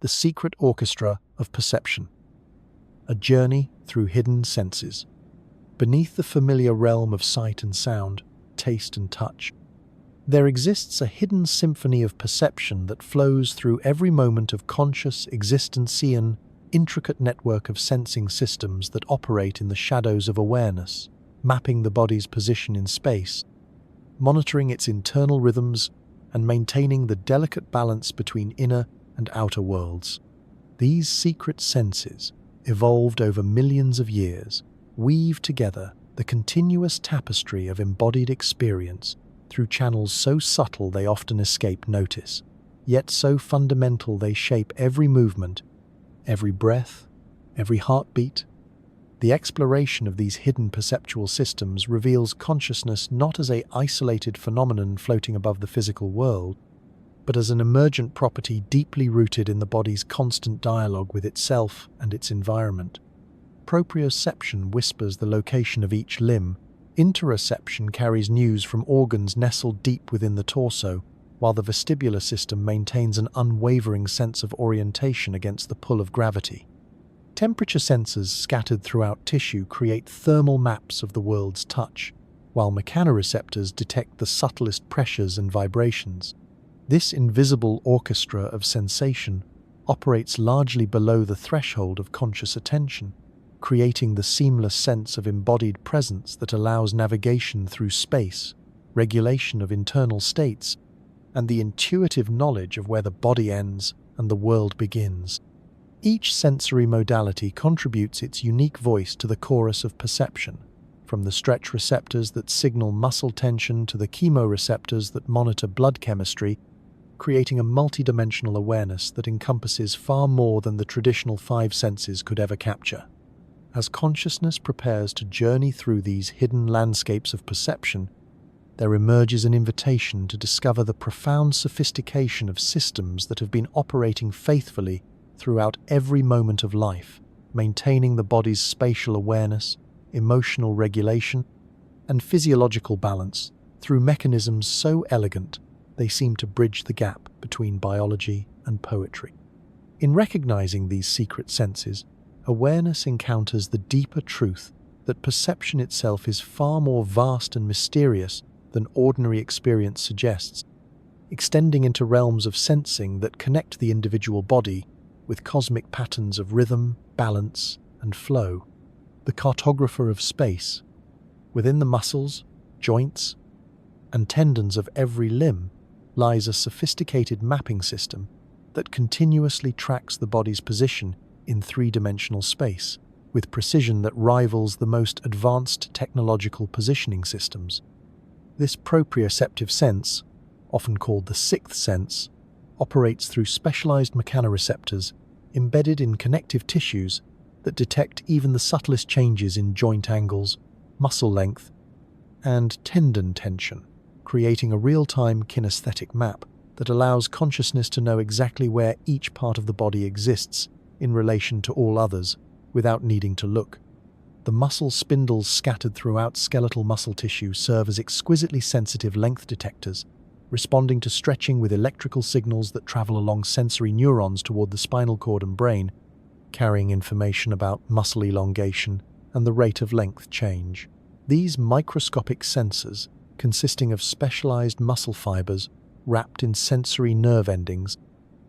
the secret orchestra of perception. A journey through hidden senses. Beneath the familiar realm of sight and sound, taste and touch, there exists a hidden symphony of perception that flows through every moment of conscious existence, an intricate network of sensing systems that operate in the shadows of awareness, mapping the body's position in space, monitoring its internal rhythms, and maintaining the delicate balance between inner and outer worlds. These secret senses, evolved over millions of years, weave together the continuous tapestry of embodied experience through channels so subtle they often escape notice, yet so fundamental they shape every movement, every breath, every heartbeat. The exploration of these hidden perceptual systems reveals consciousness not as an isolated phenomenon floating above the physical world, but as an emergent property deeply rooted in the body's constant dialogue with itself and its environment. Proprioception whispers the location of each limb. Interoception carries news from organs nestled deep within the torso, while the vestibular system maintains an unwavering sense of orientation against the pull of gravity. Temperature sensors scattered throughout tissue create thermal maps of the world's touch, while mechanoreceptors detect the subtlest pressures and vibrations. This invisible orchestra of sensation operates largely below the threshold of conscious attention, creating the seamless sense of embodied presence that allows navigation through space, regulation of internal states, and the intuitive knowledge of where the body ends and the world begins. Each sensory modality contributes its unique voice to the chorus of perception, from the stretch receptors that signal muscle tension to the chemoreceptors that monitor blood chemistry, creating a multidimensional awareness that encompasses far more than the traditional five senses could ever capture. As consciousness prepares to journey through these hidden landscapes of perception, there emerges an invitation to discover the profound sophistication of systems that have been operating faithfully throughout every moment of life, maintaining the body's spatial awareness, emotional regulation, and physiological balance through mechanisms so elegant they seem to bridge the gap between biology and poetry. In recognizing these secret senses, awareness encounters the deeper truth that perception itself is far more vast and mysterious than ordinary experience suggests, extending into realms of sensing that connect the individual body with cosmic patterns of rhythm, balance, and flow. The cartographer of space, within the muscles, joints, and tendons of every limb, lies a sophisticated mapping system that continuously tracks the body's position in three-dimensional space, with precision that rivals the most advanced technological positioning systems. This proprioceptive sense, often called the sixth sense, operates through specialized mechanoreceptors embedded in connective tissues that detect even the subtlest changes in joint angles, muscle length, and tendon tension, creating a real-time kinesthetic map that allows consciousness to know exactly where each part of the body exists in relation to all others without needing to look. The muscle spindles scattered throughout skeletal muscle tissue serve as exquisitely sensitive length detectors, responding to stretching with electrical signals that travel along sensory neurons toward the spinal cord and brain, carrying information about muscle elongation and the rate of length change. These microscopic sensors, consisting of specialized muscle fibers wrapped in sensory nerve endings,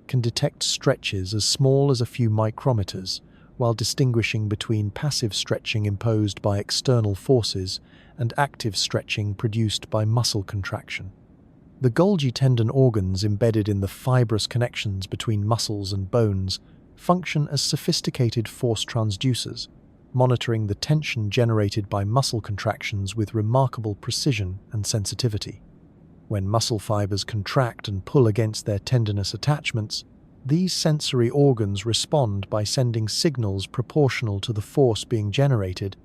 can detect stretches as small as a few micrometers, while distinguishing between passive stretching imposed by external forces and active stretching produced by muscle contraction. The Golgi tendon organs embedded in the fibrous connections between muscles and bones function as sophisticated force transducers, monitoring the tension generated by muscle contractions with remarkable precision and sensitivity. When muscle fibers contract and pull against their tendinous attachments, these sensory organs respond by sending signals proportional to the force being generated,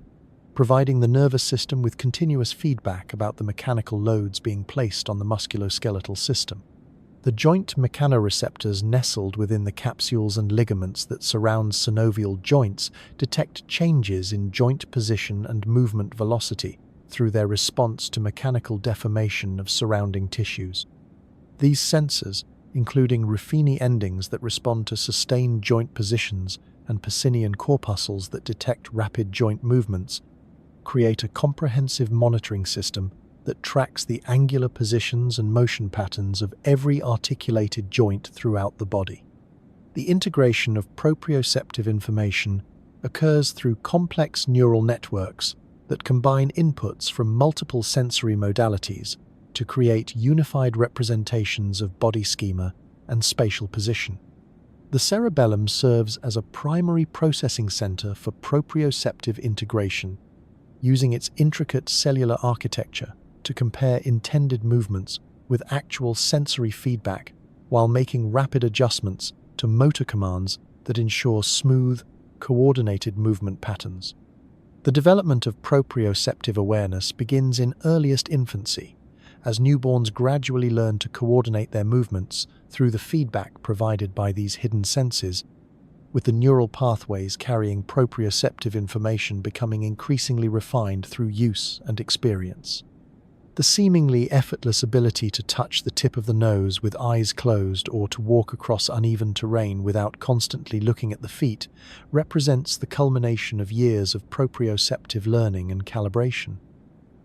providing the nervous system with continuous feedback about the mechanical loads being placed on the musculoskeletal system. The joint mechanoreceptors nestled within the capsules and ligaments that surround synovial joints detect changes in joint position and movement velocity through their response to mechanical deformation of surrounding tissues. These sensors, including Ruffini endings that respond to sustained joint positions and Pacinian corpuscles that detect rapid joint movements, create a comprehensive monitoring system that tracks the angular positions and motion patterns of every articulated joint throughout the body. The integration of proprioceptive information occurs through complex neural networks that combine inputs from multiple sensory modalities to create unified representations of body schema and spatial position. The cerebellum serves as a primary processing center for proprioceptive integration, using its intricate cellular architecture to compare intended movements with actual sensory feedback while making rapid adjustments to motor commands that ensure smooth, coordinated movement patterns. The development of proprioceptive awareness begins in earliest infancy, as newborns gradually learn to coordinate their movements through the feedback provided by these hidden senses, with the neural pathways carrying proprioceptive information becoming increasingly refined through use and experience. The seemingly effortless ability to touch the tip of the nose with eyes closed or to walk across uneven terrain without constantly looking at the feet represents the culmination of years of proprioceptive learning and calibration.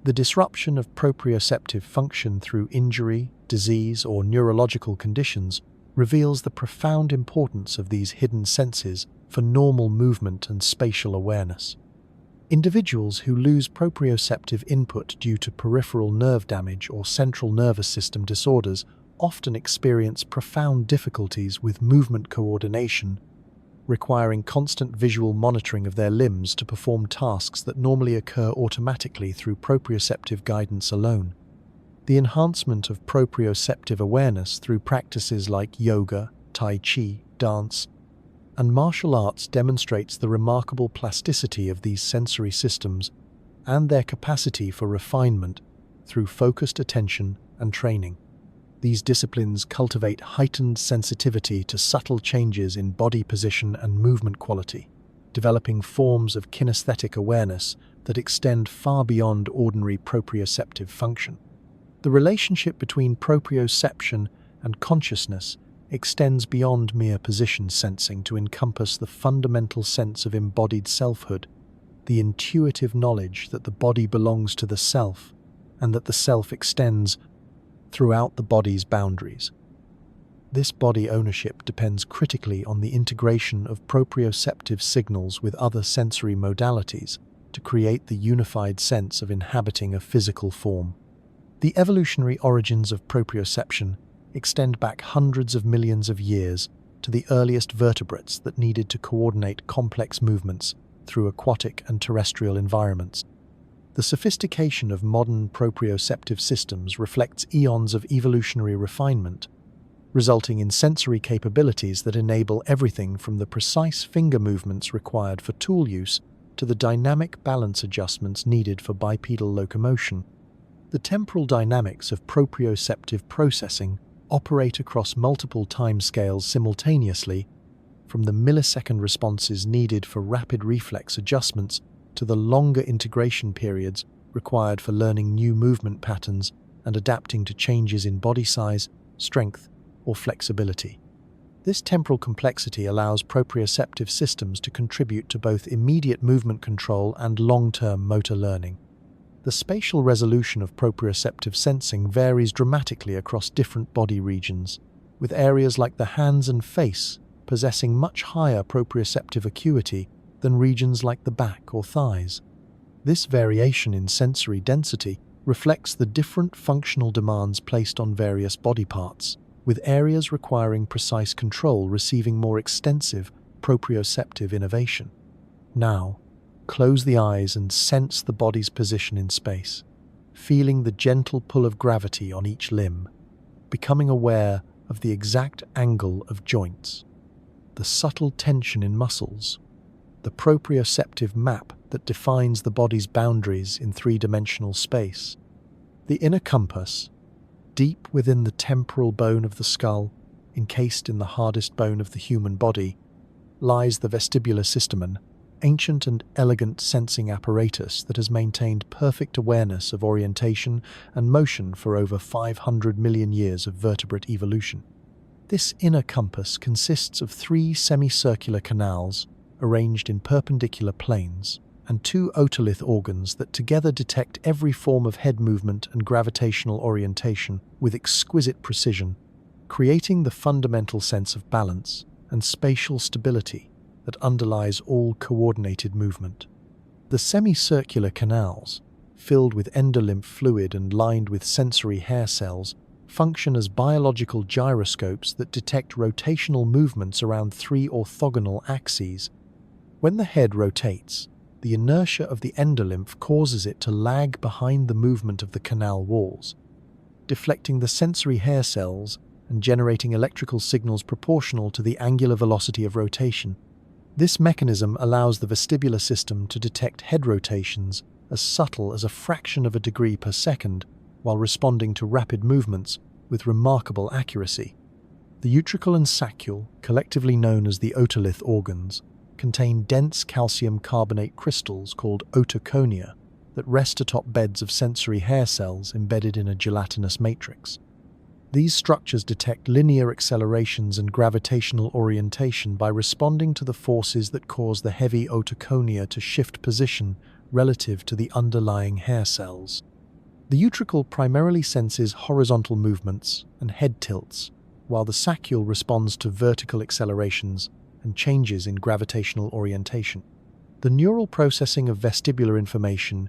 The disruption of proprioceptive function through injury, disease, or neurological conditions reveals the profound importance of these hidden senses for normal movement and spatial awareness. Individuals who lose proprioceptive input due to peripheral nerve damage or central nervous system disorders often experience profound difficulties with movement coordination, requiring constant visual monitoring of their limbs to perform tasks that normally occur automatically through proprioceptive guidance alone. The enhancement of proprioceptive awareness through practices like yoga, tai chi, dance, and martial arts demonstrates the remarkable plasticity of these sensory systems and their capacity for refinement through focused attention and training. These disciplines cultivate heightened sensitivity to subtle changes in body position and movement quality, developing forms of kinesthetic awareness that extend far beyond ordinary proprioceptive function. The relationship between proprioception and consciousness extends beyond mere position sensing to encompass the fundamental sense of embodied selfhood, the intuitive knowledge that the body belongs to the self and that the self extends throughout the body's boundaries. This body ownership depends critically on the integration of proprioceptive signals with other sensory modalities to create the unified sense of inhabiting a physical form. The evolutionary origins of proprioception extend back hundreds of millions of years to the earliest vertebrates that needed to coordinate complex movements through aquatic and terrestrial environments. The sophistication of modern proprioceptive systems reflects eons of evolutionary refinement, resulting in sensory capabilities that enable everything from the precise finger movements required for tool use to the dynamic balance adjustments needed for bipedal locomotion. The temporal dynamics of proprioceptive processing operate across multiple timescales simultaneously, from the millisecond responses needed for rapid reflex adjustments to the longer integration periods required for learning new movement patterns and adapting to changes in body size, strength, or flexibility. This temporal complexity allows proprioceptive systems to contribute to both immediate movement control and long-term motor learning. The spatial resolution of proprioceptive sensing varies dramatically across different body regions, with areas like the hands and face possessing much higher proprioceptive acuity than regions like the back or thighs. This variation in sensory density reflects the different functional demands placed on various body parts, with areas requiring precise control receiving more extensive proprioceptive innervation. Now, close the eyes and sense the body's position in space, feeling the gentle pull of gravity on each limb, becoming aware of the exact angle of joints, the subtle tension in muscles, the proprioceptive map that defines the body's boundaries in three-dimensional space. The inner compass, deep within the temporal bone of the skull, encased in the hardest bone of the human body, lies the vestibular system, ancient and elegant sensing apparatus that has maintained perfect awareness of orientation and motion for over 500 million years of vertebrate evolution. This inner compass consists of 3 semicircular canals arranged in perpendicular planes and 2 otolith organs that together detect every form of head movement and gravitational orientation with exquisite precision, creating the fundamental sense of balance and spatial stability that underlies all coordinated movement. The semicircular canals, filled with endolymph fluid and lined with sensory hair cells, function as biological gyroscopes that detect rotational movements around 3 orthogonal axes. When the head rotates, the inertia of the endolymph causes it to lag behind the movement of the canal walls, deflecting the sensory hair cells and generating electrical signals proportional to the angular velocity of rotation. This mechanism allows the vestibular system to detect head rotations as subtle as a fraction of a degree per second while responding to rapid movements with remarkable accuracy. The utricle and saccule, collectively known as the otolith organs, contain dense calcium carbonate crystals called otoconia that rest atop beds of sensory hair cells embedded in a gelatinous matrix. These structures detect linear accelerations and gravitational orientation by responding to the forces that cause the heavy otoconia to shift position relative to the underlying hair cells. The utricle primarily senses horizontal movements and head tilts, while the saccule responds to vertical accelerations and changes in gravitational orientation. The neural processing of vestibular information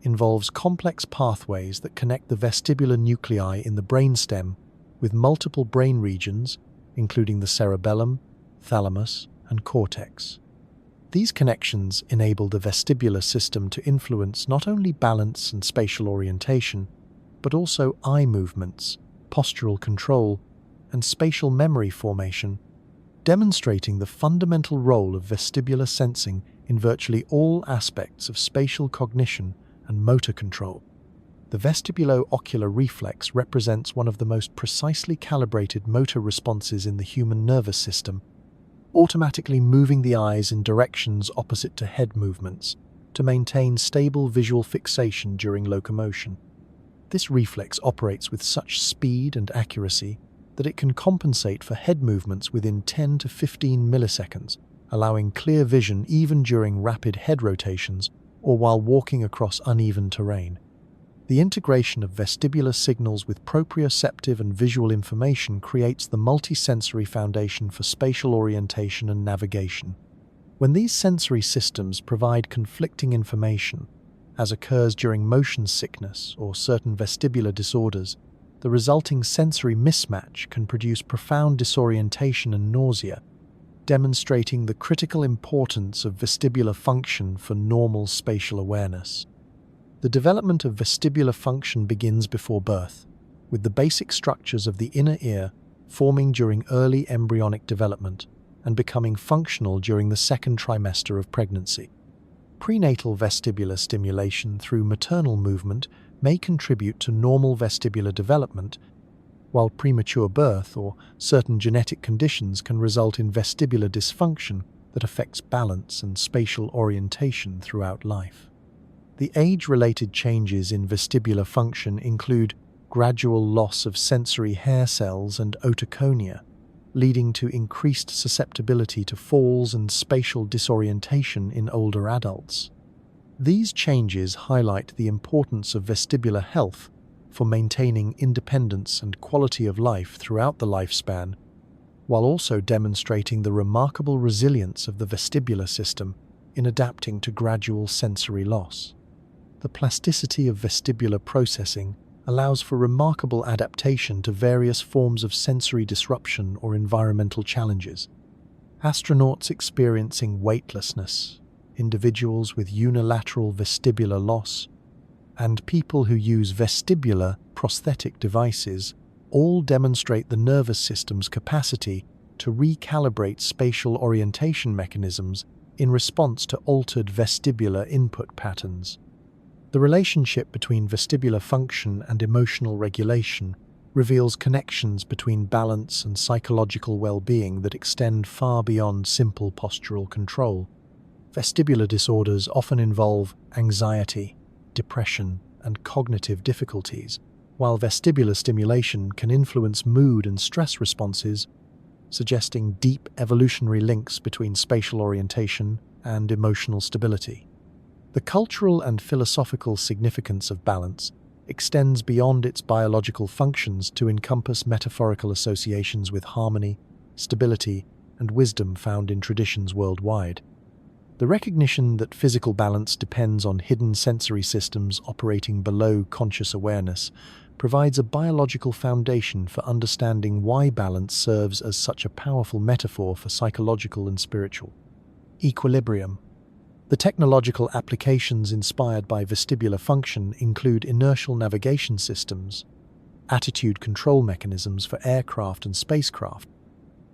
involves complex pathways that connect the vestibular nuclei in the brainstem with multiple brain regions, including the cerebellum, thalamus, and cortex. These connections enable the vestibular system to influence not only balance and spatial orientation, but also eye movements, postural control, and spatial memory formation, demonstrating the fundamental role of vestibular sensing in virtually all aspects of spatial cognition and motor control. The vestibulo-ocular reflex represents one of the most precisely calibrated motor responses in the human nervous system, automatically moving the eyes in directions opposite to head movements to maintain stable visual fixation during locomotion. This reflex operates with such speed and accuracy that it can compensate for head movements within 10 to 15 milliseconds, allowing clear vision even during rapid head rotations or while walking across uneven terrain. The integration of vestibular signals with proprioceptive and visual information creates the multisensory foundation for spatial orientation and navigation. When these sensory systems provide conflicting information, as occurs during motion sickness or certain vestibular disorders, the resulting sensory mismatch can produce profound disorientation and nausea, demonstrating the critical importance of vestibular function for normal spatial awareness. The development of vestibular function begins before birth, with the basic structures of the inner ear forming during early embryonic development and becoming functional during the second trimester of pregnancy. Prenatal vestibular stimulation through maternal movement may contribute to normal vestibular development, while premature birth or certain genetic conditions can result in vestibular dysfunction that affects balance and spatial orientation throughout life. The age-related changes in vestibular function include gradual loss of sensory hair cells and otoconia, leading to increased susceptibility to falls and spatial disorientation in older adults. These changes highlight the importance of vestibular health for maintaining independence and quality of life throughout the lifespan, while also demonstrating the remarkable resilience of the vestibular system in adapting to gradual sensory loss. The plasticity of vestibular processing allows for remarkable adaptation to various forms of sensory disruption or environmental challenges. Astronauts experiencing weightlessness, individuals with unilateral vestibular loss, and people who use vestibular prosthetic devices all demonstrate the nervous system's capacity to recalibrate spatial orientation mechanisms in response to altered vestibular input patterns. The relationship between vestibular function and emotional regulation reveals connections between balance and psychological well-being that extend far beyond simple postural control. Vestibular disorders often involve anxiety, depression, and cognitive difficulties, while vestibular stimulation can influence mood and stress responses suggesting deep evolutionary links between spatial orientation and emotional stability. The cultural and philosophical significance of balance extends beyond its biological functions to encompass metaphorical associations with harmony, stability, and wisdom found in traditions worldwide. The recognition that physical balance depends on hidden sensory systems operating below conscious awareness provides a biological foundation for understanding why balance serves as such a powerful metaphor for psychological and spiritual equilibrium. The technological applications inspired by vestibular function include inertial navigation systems, attitude control mechanisms for aircraft and spacecraft,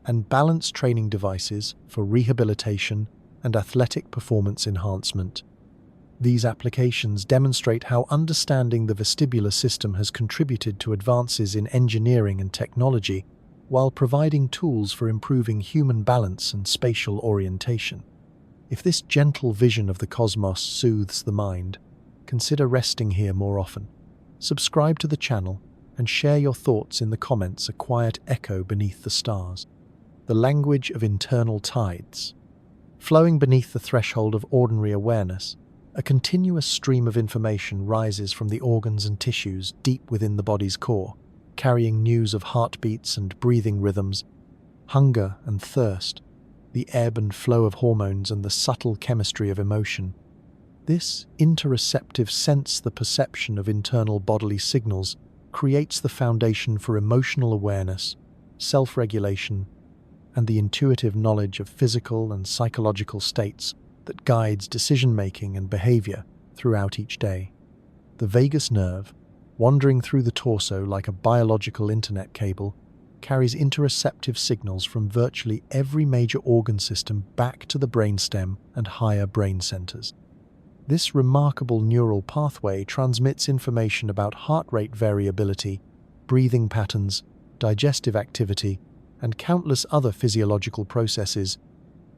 and balance training devices for rehabilitation and athletic performance enhancement. These applications demonstrate how understanding the vestibular system has contributed to advances in engineering and technology while providing tools for improving human balance and spatial orientation. If this gentle vision of the cosmos soothes the mind, consider resting here more often. Subscribe to the channel and share your thoughts in the comments, a quiet echo beneath the stars. The language of internal tides. Flowing beneath the threshold of ordinary awareness, a continuous stream of information rises from the organs and tissues deep within the body's core, carrying news of heartbeats and breathing rhythms, hunger and thirst, the ebb and flow of hormones, and the subtle chemistry of emotion. This interoceptive sense, the perception of internal bodily signals, creates the foundation for emotional awareness, self-regulation, and the intuitive knowledge of physical and psychological states that guides decision-making and behavior throughout each day. The vagus nerve, wandering through the torso like a biological internet cable, carries interoceptive signals from virtually every major organ system back to the brainstem and higher brain centers. This remarkable neural pathway transmits information about heart rate variability, breathing patterns, digestive activity, and countless other physiological processes,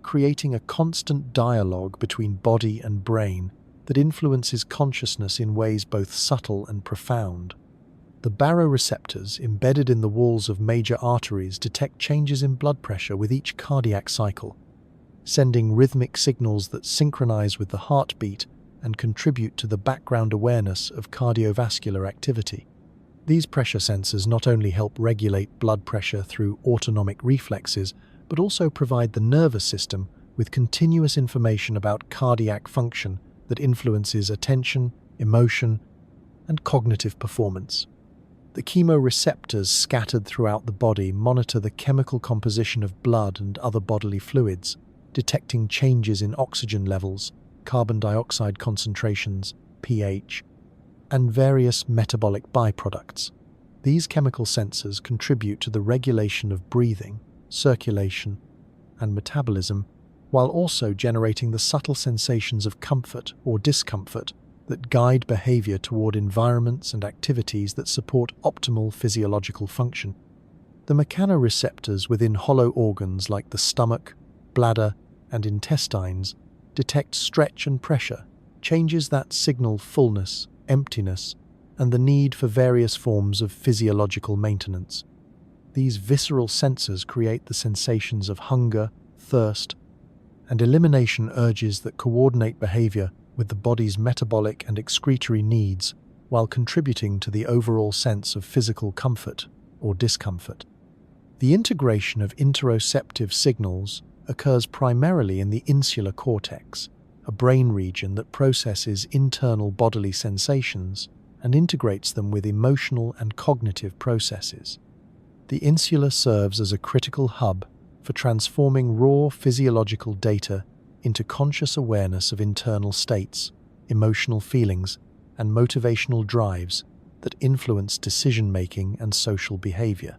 creating a constant dialogue between body and brain that influences consciousness in ways both subtle and profound. The baroreceptors embedded in the walls of major arteries detect changes in blood pressure with each cardiac cycle, sending rhythmic signals that synchronize with the heartbeat and contribute to the background awareness of cardiovascular activity. These pressure sensors not only help regulate blood pressure through autonomic reflexes, but also provide the nervous system with continuous information about cardiac function that influences attention, emotion, and cognitive performance. The chemoreceptors scattered throughout the body monitor the chemical composition of blood and other bodily fluids, detecting changes in oxygen levels, carbon dioxide concentrations, pH, and various metabolic byproducts. These chemical sensors contribute to the regulation of breathing, circulation, and metabolism, while also generating the subtle sensations of comfort or discomfort that guide behavior toward environments and activities that support optimal physiological function. The mechanoreceptors within hollow organs like the stomach, bladder, and intestines detect stretch and pressure, changes that signal fullness, emptiness, and the need for various forms of physiological maintenance. These visceral sensors create the sensations of hunger, thirst, and elimination urges that coordinate behavior with the body's metabolic and excretory needs while contributing to the overall sense of physical comfort or discomfort. The integration of interoceptive signals occurs primarily in the insular cortex, a brain region that processes internal bodily sensations and integrates them with emotional and cognitive processes. The insula serves as a critical hub for transforming raw physiological data into conscious awareness of internal states, emotional feelings, and motivational drives that influence decision-making and social behavior.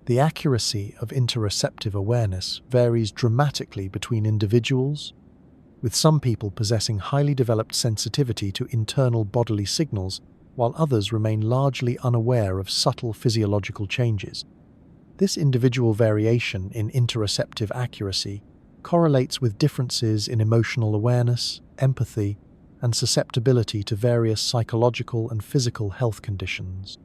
The accuracy of interoceptive awareness varies dramatically between individuals, with some people possessing highly developed sensitivity to internal bodily signals, while others remain largely unaware of subtle physiological changes. This individual variation in interoceptive accuracy correlates with differences in emotional awareness, empathy, and susceptibility to various psychological and physical health conditions.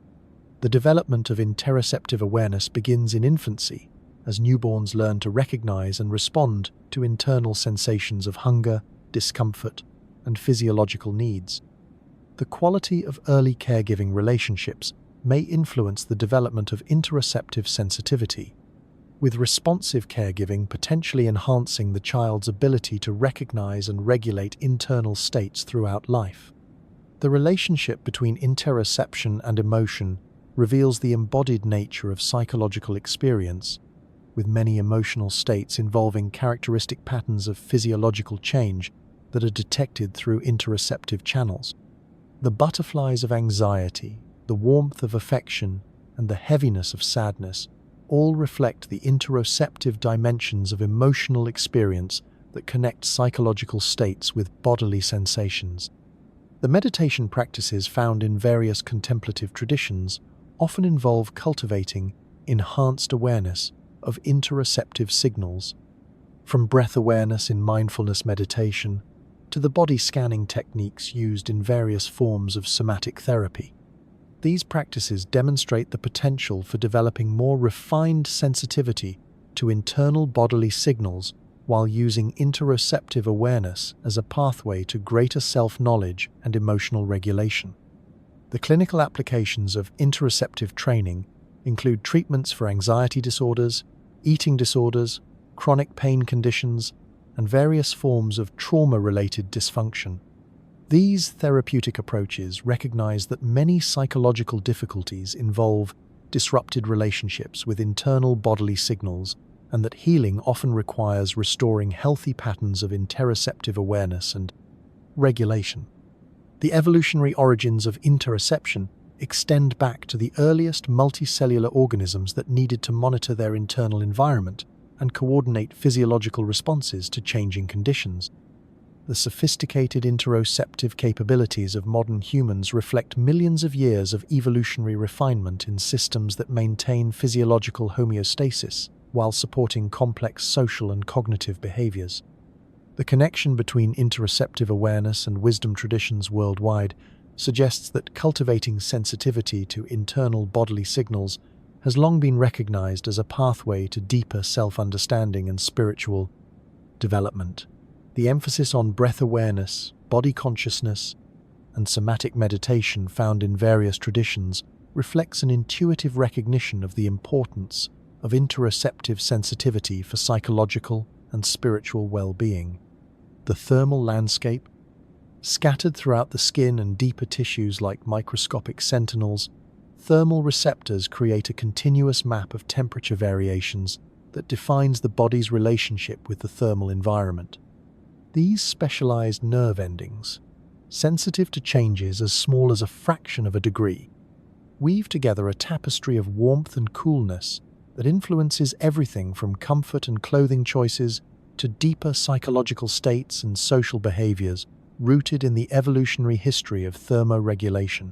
The development of interoceptive awareness begins in infancy, as newborns learn to recognize and respond to internal sensations of hunger, discomfort, and physiological needs. The quality of early caregiving relationships may influence the development of interoceptive sensitivity, with responsive caregiving potentially enhancing the child's ability to recognize and regulate internal states throughout life. The relationship between interoception and emotion reveals the embodied nature of psychological experience, with many emotional states involving characteristic patterns of physiological change that are detected through interoceptive channels. The butterflies of anxiety, the warmth of affection, and the heaviness of sadness all reflect the interoceptive dimensions of emotional experience that connect psychological states with bodily sensations. The meditation practices found in various contemplative traditions often involve cultivating enhanced awareness of interoceptive signals, from breath awareness in mindfulness meditation to the body scanning techniques used in various forms of somatic therapy. These practices demonstrate the potential for developing more refined sensitivity to internal bodily signals while using interoceptive awareness as a pathway to greater self-knowledge and emotional regulation. The clinical applications of interoceptive training include treatments for anxiety disorders, eating disorders, chronic pain conditions, and various forms of trauma-related dysfunction. These therapeutic approaches recognize that many psychological difficulties involve disrupted relationships with internal bodily signals, and that healing often requires restoring healthy patterns of interoceptive awareness and regulation. The evolutionary origins of interoception extend back to the earliest multicellular organisms that needed to monitor their internal environment and coordinate physiological responses to changing conditions. The sophisticated interoceptive capabilities of modern humans reflect millions of years of evolutionary refinement in systems that maintain physiological homeostasis while supporting complex social and cognitive behaviors. The connection between interoceptive awareness and wisdom traditions worldwide suggests that cultivating sensitivity to internal bodily signals has long been recognized as a pathway to deeper self-understanding and spiritual development. The emphasis on breath awareness, body consciousness, and somatic meditation found in various traditions reflects an intuitive recognition of the importance of interoceptive sensitivity for psychological and spiritual well-being. The thermal landscape, scattered throughout the skin and deeper tissues like microscopic sentinels, thermal receptors create a continuous map of temperature variations that defines the body's relationship with the thermal environment. These specialized nerve endings, sensitive to changes as small as a fraction of a degree, weave together a tapestry of warmth and coolness that influences everything from comfort and clothing choices to deeper psychological states and social behaviors rooted in the evolutionary history of thermoregulation.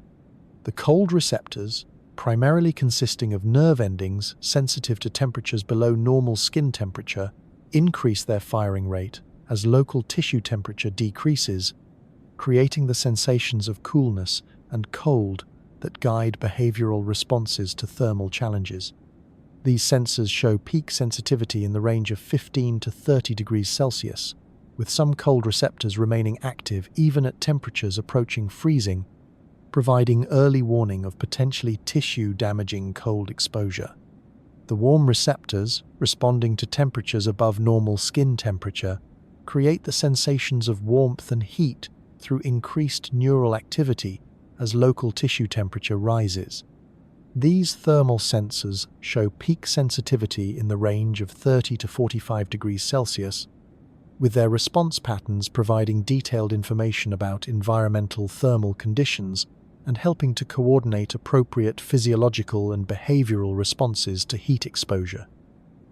The cold receptors, primarily consisting of nerve endings sensitive to temperatures below normal skin temperature, increase their firing rate as local tissue temperature decreases, creating the sensations of coolness and cold that guide behavioral responses to thermal challenges. These sensors show peak sensitivity in the range of 15 to 30 degrees Celsius, with some cold receptors remaining active even at temperatures approaching freezing, providing early warning of potentially tissue-damaging cold exposure. The warm receptors, responding to temperatures above normal skin temperature, create the sensations of warmth and heat through increased neural activity as local tissue temperature rises. These thermal sensors show peak sensitivity in the range of 30 to 45 degrees Celsius, with their response patterns providing detailed information about environmental thermal conditions and helping to coordinate appropriate physiological and behavioral responses to heat exposure.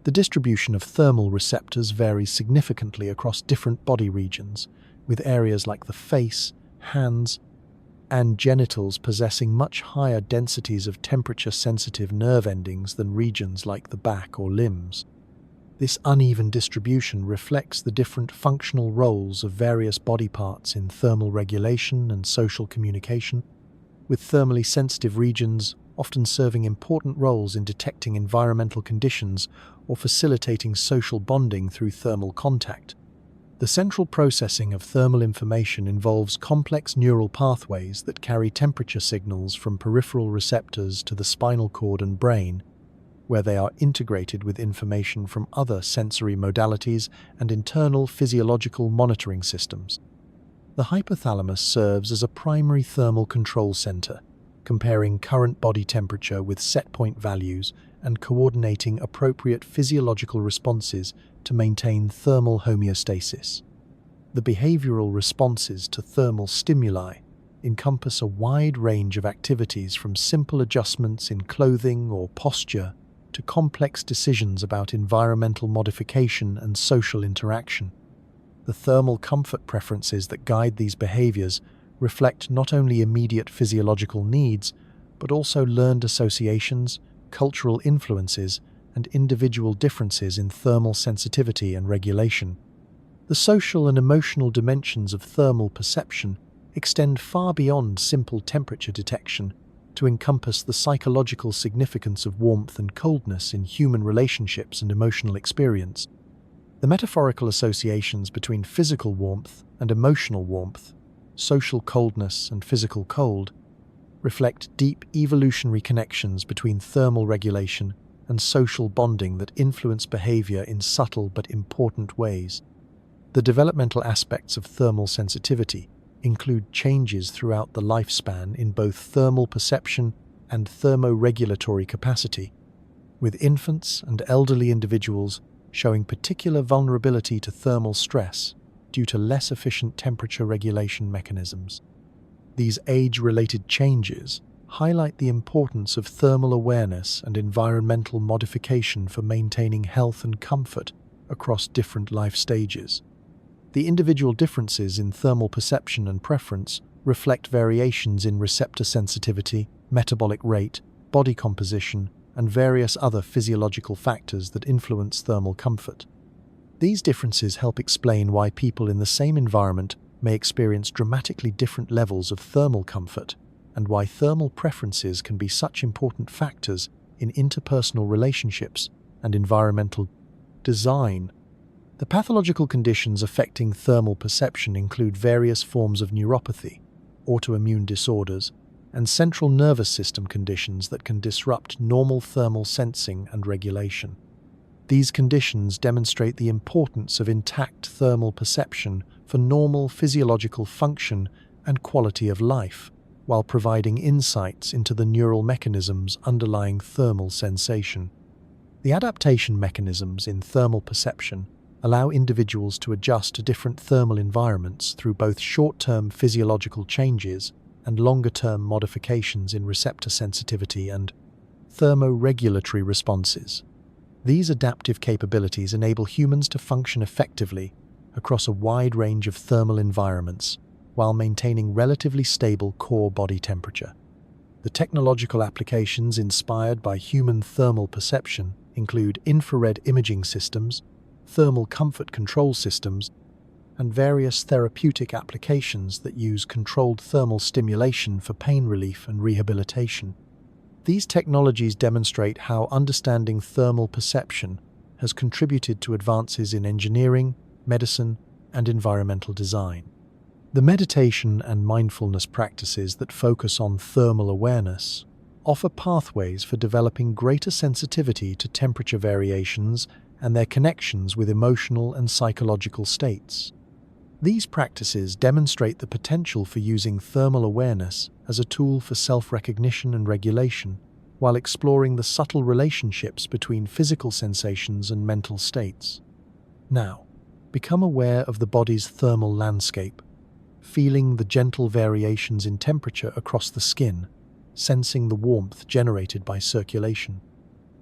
The distribution of thermal receptors varies significantly across different body regions, with areas like the face, hands, and genitals possessing much higher densities of temperature-sensitive nerve endings than regions like the back or limbs. This uneven distribution reflects the different functional roles of various body parts in thermal regulation and social communication, with thermally sensitive regions often serving important roles in detecting environmental conditions or facilitating social bonding through thermal contact. The central processing of thermal information involves complex neural pathways that carry temperature signals from peripheral receptors to the spinal cord and brain, where they are integrated with information from other sensory modalities and internal physiological monitoring systems. The hypothalamus serves as a primary thermal control center, comparing current body temperature with set point values and coordinating appropriate physiological responses to maintain thermal homeostasis. The behavioral responses to thermal stimuli encompass a wide range of activities from simple adjustments in clothing or posture to complex decisions about environmental modification and social interaction. The thermal comfort preferences that guide these behaviors reflect not only immediate physiological needs, but also learned associations, cultural influences, and individual differences in thermal sensitivity and regulation. The social and emotional dimensions of thermal perception extend far beyond simple temperature detection to encompass the psychological significance of warmth and coldness in human relationships and emotional experience. The metaphorical associations between physical warmth and emotional warmth, social coldness and physical cold, reflect deep evolutionary connections between thermal regulation and social bonding that influence behavior in subtle but important ways. The developmental aspects of thermal sensitivity include changes throughout the lifespan in both thermal perception and thermoregulatory capacity, with infants and elderly individuals showing particular vulnerability to thermal stress due to less efficient temperature regulation mechanisms. These age-related changes highlight the importance of thermal awareness and environmental modification for maintaining health and comfort across different life stages. The individual differences in thermal perception and preference reflect variations in receptor sensitivity, metabolic rate, body composition, and various other physiological factors that influence thermal comfort. These differences help explain why people in the same environment may experience dramatically different levels of thermal comfort, and why thermal preferences can be such important factors in interpersonal relationships and environmental design. The pathological conditions affecting thermal perception include various forms of neuropathy, autoimmune disorders, and central nervous system conditions that can disrupt normal thermal sensing and regulation. These conditions demonstrate the importance of intact thermal perception for normal physiological function and quality of life, while providing insights into the neural mechanisms underlying thermal sensation. The adaptation mechanisms in thermal perception allow individuals to adjust to different thermal environments through both short-term physiological changes and longer-term modifications in receptor sensitivity and thermoregulatory responses. These adaptive capabilities enable humans to function effectively across a wide range of thermal environments while maintaining relatively stable core body temperature. The technological applications inspired by human thermal perception include infrared imaging systems, thermal comfort control systems, and various therapeutic applications that use controlled thermal stimulation for pain relief and rehabilitation. These technologies demonstrate how understanding thermal perception has contributed to advances in engineering, medicine, and environmental design. The meditation and mindfulness practices that focus on thermal awareness offer pathways for developing greater sensitivity to temperature variations and their connections with emotional and psychological states. These practices demonstrate the potential for using thermal awareness as a tool for self-recognition and regulation, while exploring the subtle relationships between physical sensations and mental states. Now, become aware of the body's thermal landscape, feeling the gentle variations in temperature across the skin, sensing the warmth generated by circulation,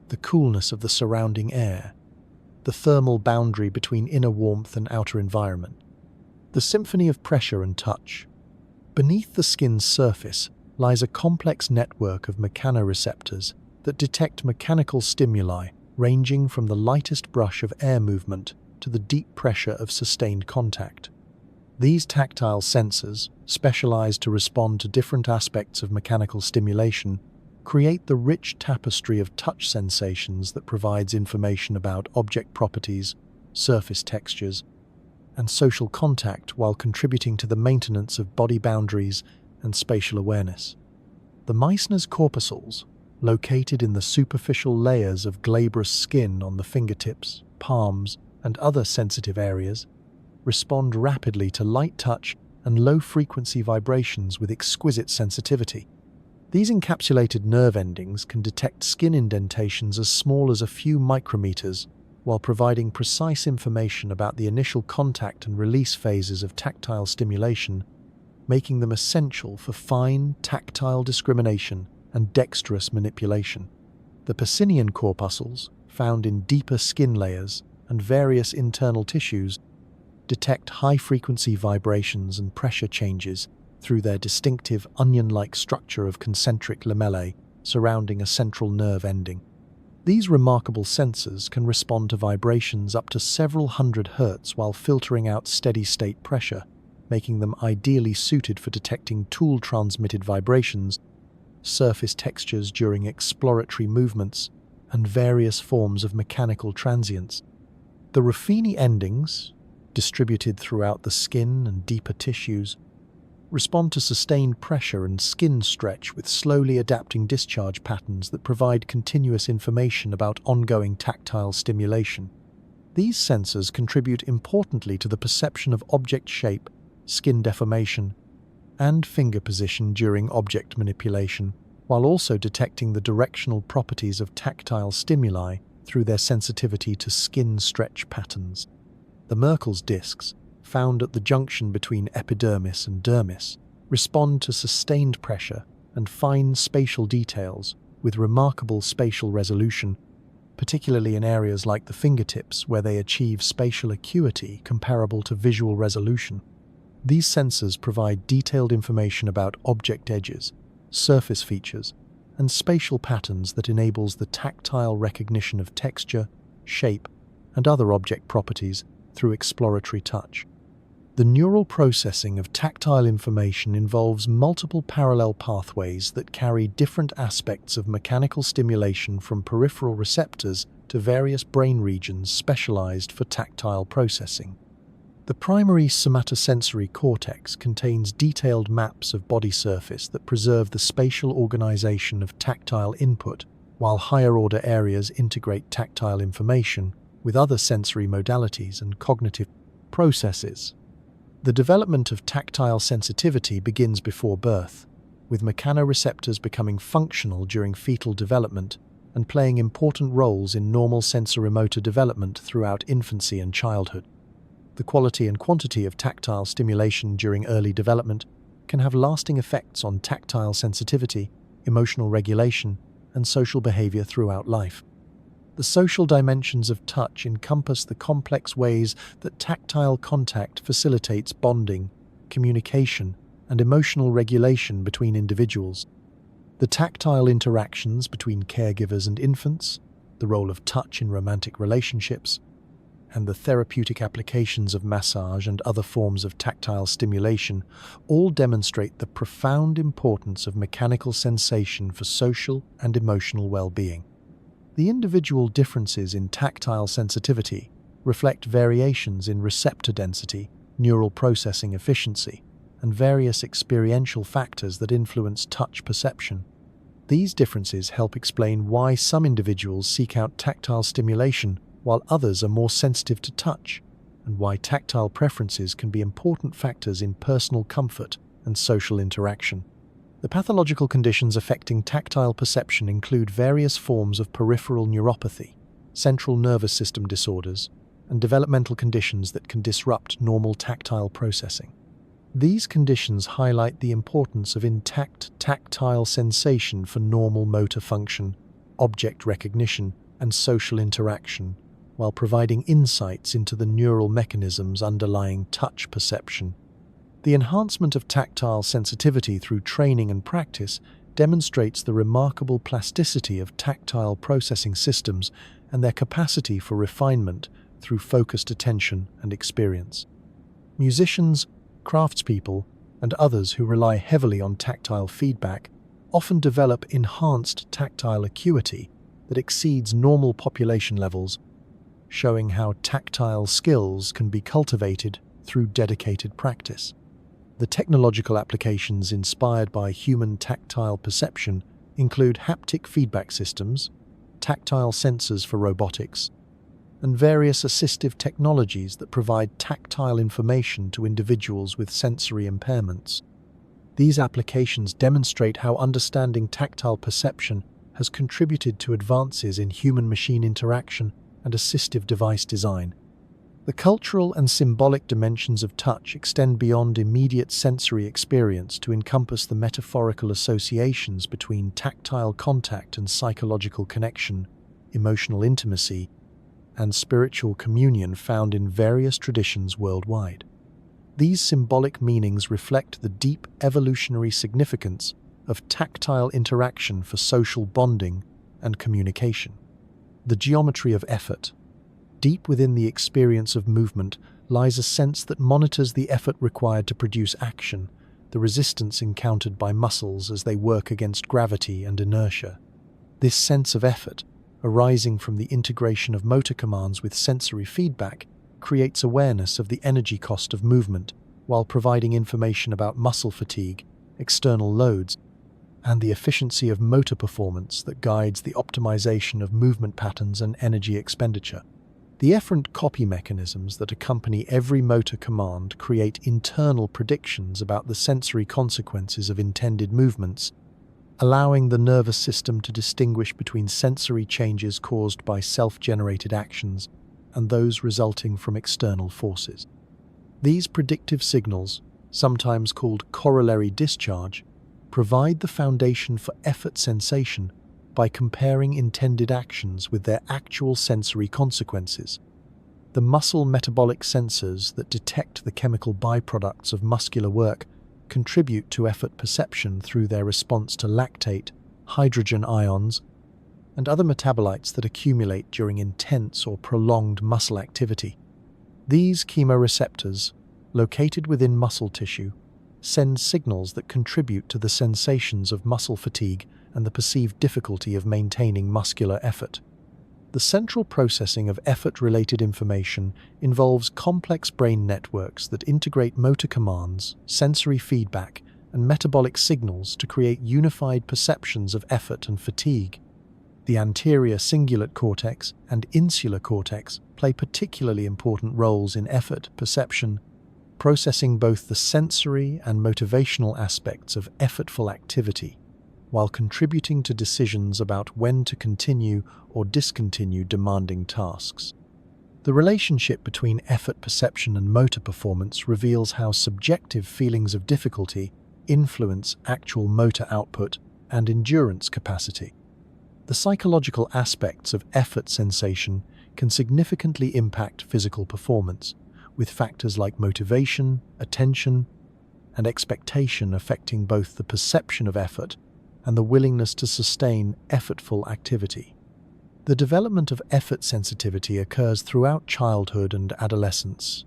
the coolness of the surrounding air, the thermal boundary between inner warmth and outer environment, the symphony of pressure and touch. Beneath the skin's surface lies a complex network of mechanoreceptors that detect mechanical stimuli ranging from the lightest brush of air movement to the deep pressure of sustained contact. These tactile sensors, specialized to respond to different aspects of mechanical stimulation, create the rich tapestry of touch sensations that provides information about object properties, surface textures, and social contact while contributing to the maintenance of body boundaries and spatial awareness. The Meissner's corpuscles, located in the superficial layers of glabrous skin on the fingertips, palms, and other sensitive areas, respond rapidly to light touch and low-frequency vibrations with exquisite sensitivity. These encapsulated nerve endings can detect skin indentations as small as a few micrometers, while providing precise information about the initial contact and release phases of tactile stimulation, making them essential for fine, tactile discrimination and dexterous manipulation. The Pacinian corpuscles, found in deeper skin layers and various internal tissues, detect high-frequency vibrations and pressure changes through their distinctive onion-like structure of concentric lamellae surrounding a central nerve ending. These remarkable sensors can respond to vibrations up to several hundred hertz while filtering out steady-state pressure, making them ideally suited for detecting tool-transmitted vibrations, surface textures during exploratory movements, and various forms of mechanical transients. The Ruffini endings, distributed throughout the skin and deeper tissues, respond to sustained pressure and skin stretch with slowly adapting discharge patterns that provide continuous information about ongoing tactile stimulation. These sensors contribute importantly to the perception of object shape, skin deformation, and finger position during object manipulation, while also detecting the directional properties of tactile stimuli through their sensitivity to skin stretch patterns. The Merkel's discs, found at the junction between epidermis and dermis, respond to sustained pressure and fine spatial details with remarkable spatial resolution, particularly in areas like the fingertips where they achieve spatial acuity comparable to visual resolution. These sensors provide detailed information about object edges, surface features, and spatial patterns that enables the tactile recognition of texture, shape, and other object properties through exploratory touch. The neural processing of tactile information involves multiple parallel pathways that carry different aspects of mechanical stimulation from peripheral receptors to various brain regions specialized for tactile processing. The primary somatosensory cortex contains detailed maps of body surface that preserve the spatial organization of tactile input, while higher-order areas integrate tactile information with other sensory modalities and cognitive processes. The development of tactile sensitivity begins before birth, with mechanoreceptors becoming functional during fetal development and playing important roles in normal sensorimotor development throughout infancy and childhood. The quality and quantity of tactile stimulation during early development can have lasting effects on tactile sensitivity, emotional regulation, and social behavior throughout life. The social dimensions of touch encompass the complex ways that tactile contact facilitates bonding, communication, and emotional regulation between individuals. The tactile interactions between caregivers and infants, the role of touch in romantic relationships, and the therapeutic applications of massage and other forms of tactile stimulation all demonstrate the profound importance of mechanical sensation for social and emotional well-being. The individual differences in tactile sensitivity reflect variations in receptor density, neural processing efficiency, and various experiential factors that influence touch perception. These differences help explain why some individuals seek out tactile stimulation while others are more sensitive to touch, and why tactile preferences can be important factors in personal comfort and social interaction. The pathological conditions affecting tactile perception include various forms of peripheral neuropathy, central nervous system disorders, and developmental conditions that can disrupt normal tactile processing. These conditions highlight the importance of intact tactile sensation for normal motor function, object recognition, and social interaction, while providing insights into the neural mechanisms underlying touch perception. The enhancement of tactile sensitivity through training and practice demonstrates the remarkable plasticity of tactile processing systems and their capacity for refinement through focused attention and experience. Musicians, craftspeople, and others who rely heavily on tactile feedback often develop enhanced tactile acuity that exceeds normal population levels, showing how tactile skills can be cultivated through dedicated practice. The technological applications inspired by human tactile perception include haptic feedback systems, tactile sensors for robotics, and various assistive technologies that provide tactile information to individuals with sensory impairments. These applications demonstrate how understanding tactile perception has contributed to advances in human-machine interaction and assistive device design. The cultural and symbolic dimensions of touch extend beyond immediate sensory experience to encompass the metaphorical associations between tactile contact and psychological connection, emotional intimacy, and spiritual communion found in various traditions worldwide. These symbolic meanings reflect the deep evolutionary significance of tactile interaction for social bonding and communication. The geometry of effort. Deep within the experience of movement lies a sense that monitors the effort required to produce action, the resistance encountered by muscles as they work against gravity and inertia. This sense of effort, arising from the integration of motor commands with sensory feedback, creates awareness of the energy cost of movement while providing information about muscle fatigue, external loads, and the efficiency of motor performance that guides the optimization of movement patterns and energy expenditure. The efferent copy mechanisms that accompany every motor command create internal predictions about the sensory consequences of intended movements, allowing the nervous system to distinguish between sensory changes caused by self-generated actions and those resulting from external forces. These predictive signals, sometimes called corollary discharge, provide the foundation for effort sensation by comparing intended actions with their actual sensory consequences. The muscle metabolic sensors that detect the chemical byproducts of muscular work contribute to effort perception through their response to lactate, hydrogen ions, and other metabolites that accumulate during intense or prolonged muscle activity. These chemoreceptors, located within muscle tissue, send signals that contribute to the sensations of muscle fatigue and the perceived difficulty of maintaining muscular effort. The central processing of effort-related information involves complex brain networks that integrate motor commands, sensory feedback, and metabolic signals to create unified perceptions of effort and fatigue. The anterior cingulate cortex and insular cortex play particularly important roles in effort perception, processing both the sensory and motivational aspects of effortful activity, while contributing to decisions about when to continue or discontinue demanding tasks. The relationship between effort perception and motor performance reveals how subjective feelings of difficulty influence actual motor output and endurance capacity. The psychological aspects of effort sensation can significantly impact physical performance, with factors like motivation, attention, and expectation affecting both the perception of effort and the willingness to sustain effortful activity. The development of effort sensitivity occurs throughout childhood and adolescence,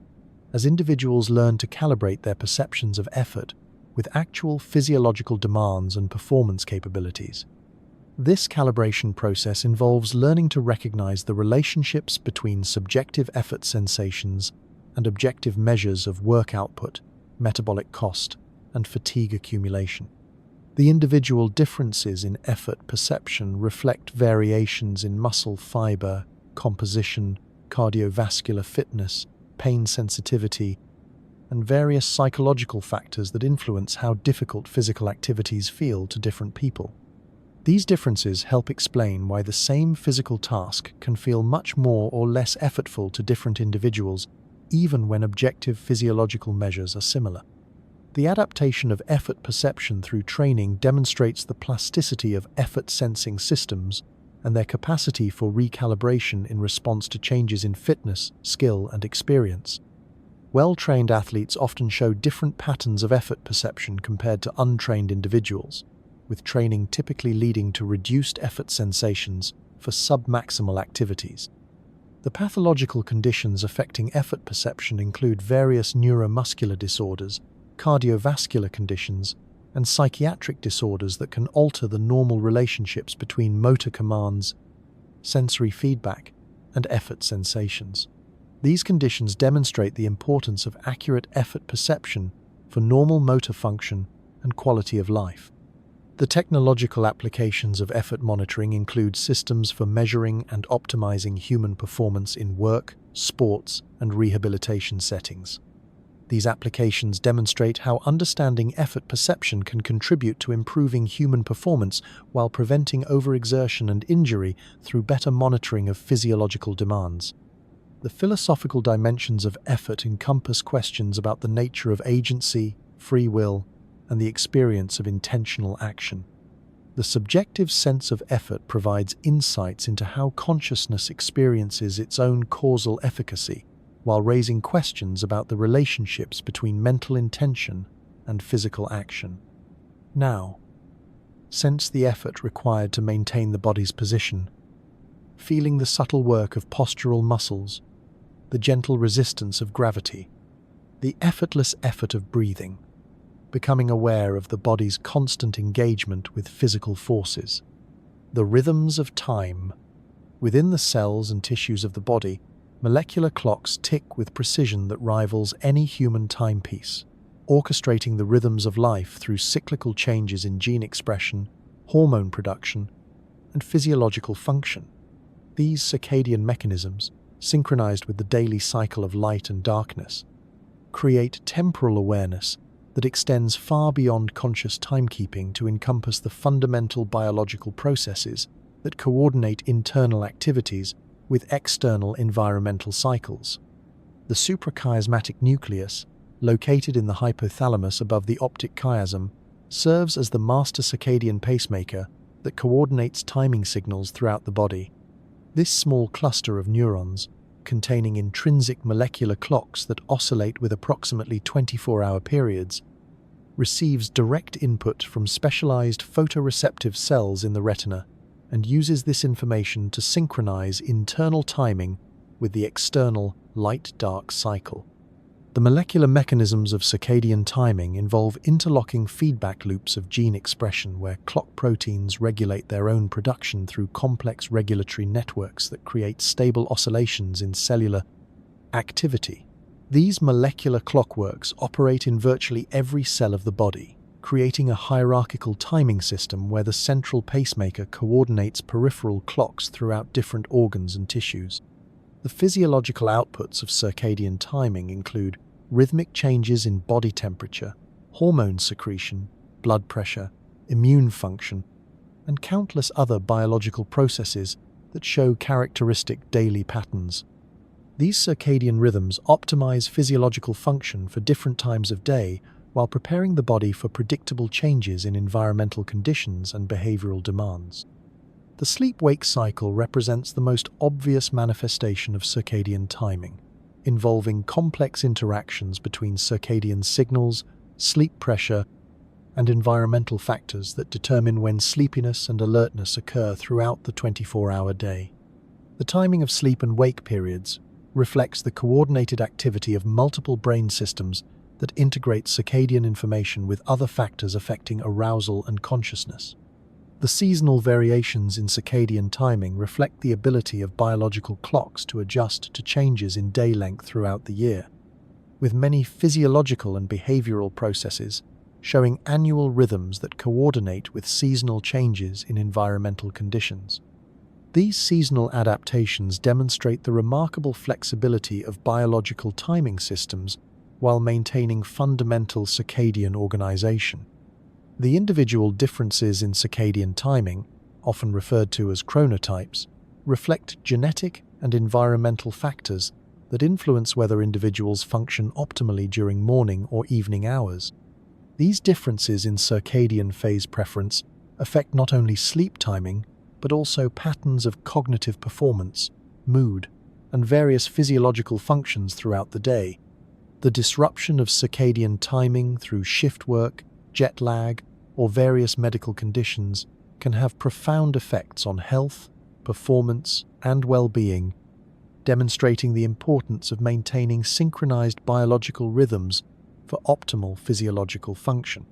as individuals learn to calibrate their perceptions of effort with actual physiological demands and performance capabilities. This calibration process involves learning to recognize the relationships between subjective effort sensations and objective measures of work output, metabolic cost, and fatigue accumulation. The individual differences in effort perception reflect variations in muscle fiber, composition, cardiovascular fitness, pain sensitivity, and various psychological factors that influence how difficult physical activities feel to different people. These differences help explain why the same physical task can feel much more or less effortful to different individuals, even when objective physiological measures are similar. The adaptation of effort perception through training demonstrates the plasticity of effort-sensing systems and their capacity for recalibration in response to changes in fitness, skill, and experience. Well-trained athletes often show different patterns of effort perception compared to untrained individuals, with training typically leading to reduced effort sensations for submaximal activities. The pathological conditions affecting effort perception include various neuromuscular disorders, cardiovascular conditions, and psychiatric disorders that can alter the normal relationships between motor commands, sensory feedback, and effort sensations. These conditions demonstrate the importance of accurate effort perception for normal motor function and quality of life. The technological applications of effort monitoring include systems for measuring and optimizing human performance in work, sports, and rehabilitation settings. These applications demonstrate how understanding effort perception can contribute to improving human performance while preventing overexertion and injury through better monitoring of physiological demands. The philosophical dimensions of effort encompass questions about the nature of agency, free will, and the experience of intentional action. The subjective sense of effort provides insights into how consciousness experiences its own causal efficacy, while raising questions about the relationships between mental intention and physical action. Now, sense the effort required to maintain the body's position, feeling the subtle work of postural muscles, the gentle resistance of gravity, the effortless effort of breathing, becoming aware of the body's constant engagement with physical forces. The rhythms of time. Within the cells and tissues of the body, molecular clocks tick with precision that rivals any human timepiece, orchestrating the rhythms of life through cyclical changes in gene expression, hormone production, and physiological function. These circadian mechanisms, synchronized with the daily cycle of light and darkness, create temporal awareness that extends far beyond conscious timekeeping to encompass the fundamental biological processes that coordinate internal activities with external environmental cycles. The suprachiasmatic nucleus, located in the hypothalamus above the optic chiasm, serves as the master circadian pacemaker that coordinates timing signals throughout the body. This small cluster of neurons, containing intrinsic molecular clocks that oscillate with approximately 24-hour periods, receives direct input from specialized photoreceptive cells in the retina and uses this information to synchronize internal timing with the external light-dark cycle. The molecular mechanisms of circadian timing involve interlocking feedback loops of gene expression where clock proteins regulate their own production through complex regulatory networks that create stable oscillations in cellular activity. These molecular clockworks operate in virtually every cell of the body, creating a hierarchical timing system where the central pacemaker coordinates peripheral clocks throughout different organs and tissues. The physiological outputs of circadian timing include rhythmic changes in body temperature, hormone secretion, blood pressure, immune function, and countless other biological processes that show characteristic daily patterns. These circadian rhythms optimize physiological function for different times of day while preparing the body for predictable changes in environmental conditions and behavioral demands. The sleep-wake cycle represents the most obvious manifestation of circadian timing, involving complex interactions between circadian signals, sleep pressure, and environmental factors that determine when sleepiness and alertness occur throughout the 24-hour day. The timing of sleep and wake periods reflects the coordinated activity of multiple brain systems that integrate circadian information with other factors affecting arousal and consciousness. The seasonal variations in circadian timing reflect the ability of biological clocks to adjust to changes in day length throughout the year, with many physiological and behavioral processes showing annual rhythms that coordinate with seasonal changes in environmental conditions. These seasonal adaptations demonstrate the remarkable flexibility of biological timing systems while maintaining fundamental circadian organization. The individual differences in circadian timing, often referred to as chronotypes, reflect genetic and environmental factors that influence whether individuals function optimally during morning or evening hours. These differences in circadian phase preference affect not only sleep timing, but also patterns of cognitive performance, mood, and various physiological functions throughout the day. The disruption of circadian timing through shift work, jet lag, or various medical conditions can have profound effects on health, performance, and well-being, demonstrating the importance of maintaining synchronized biological rhythms for optimal physiological function.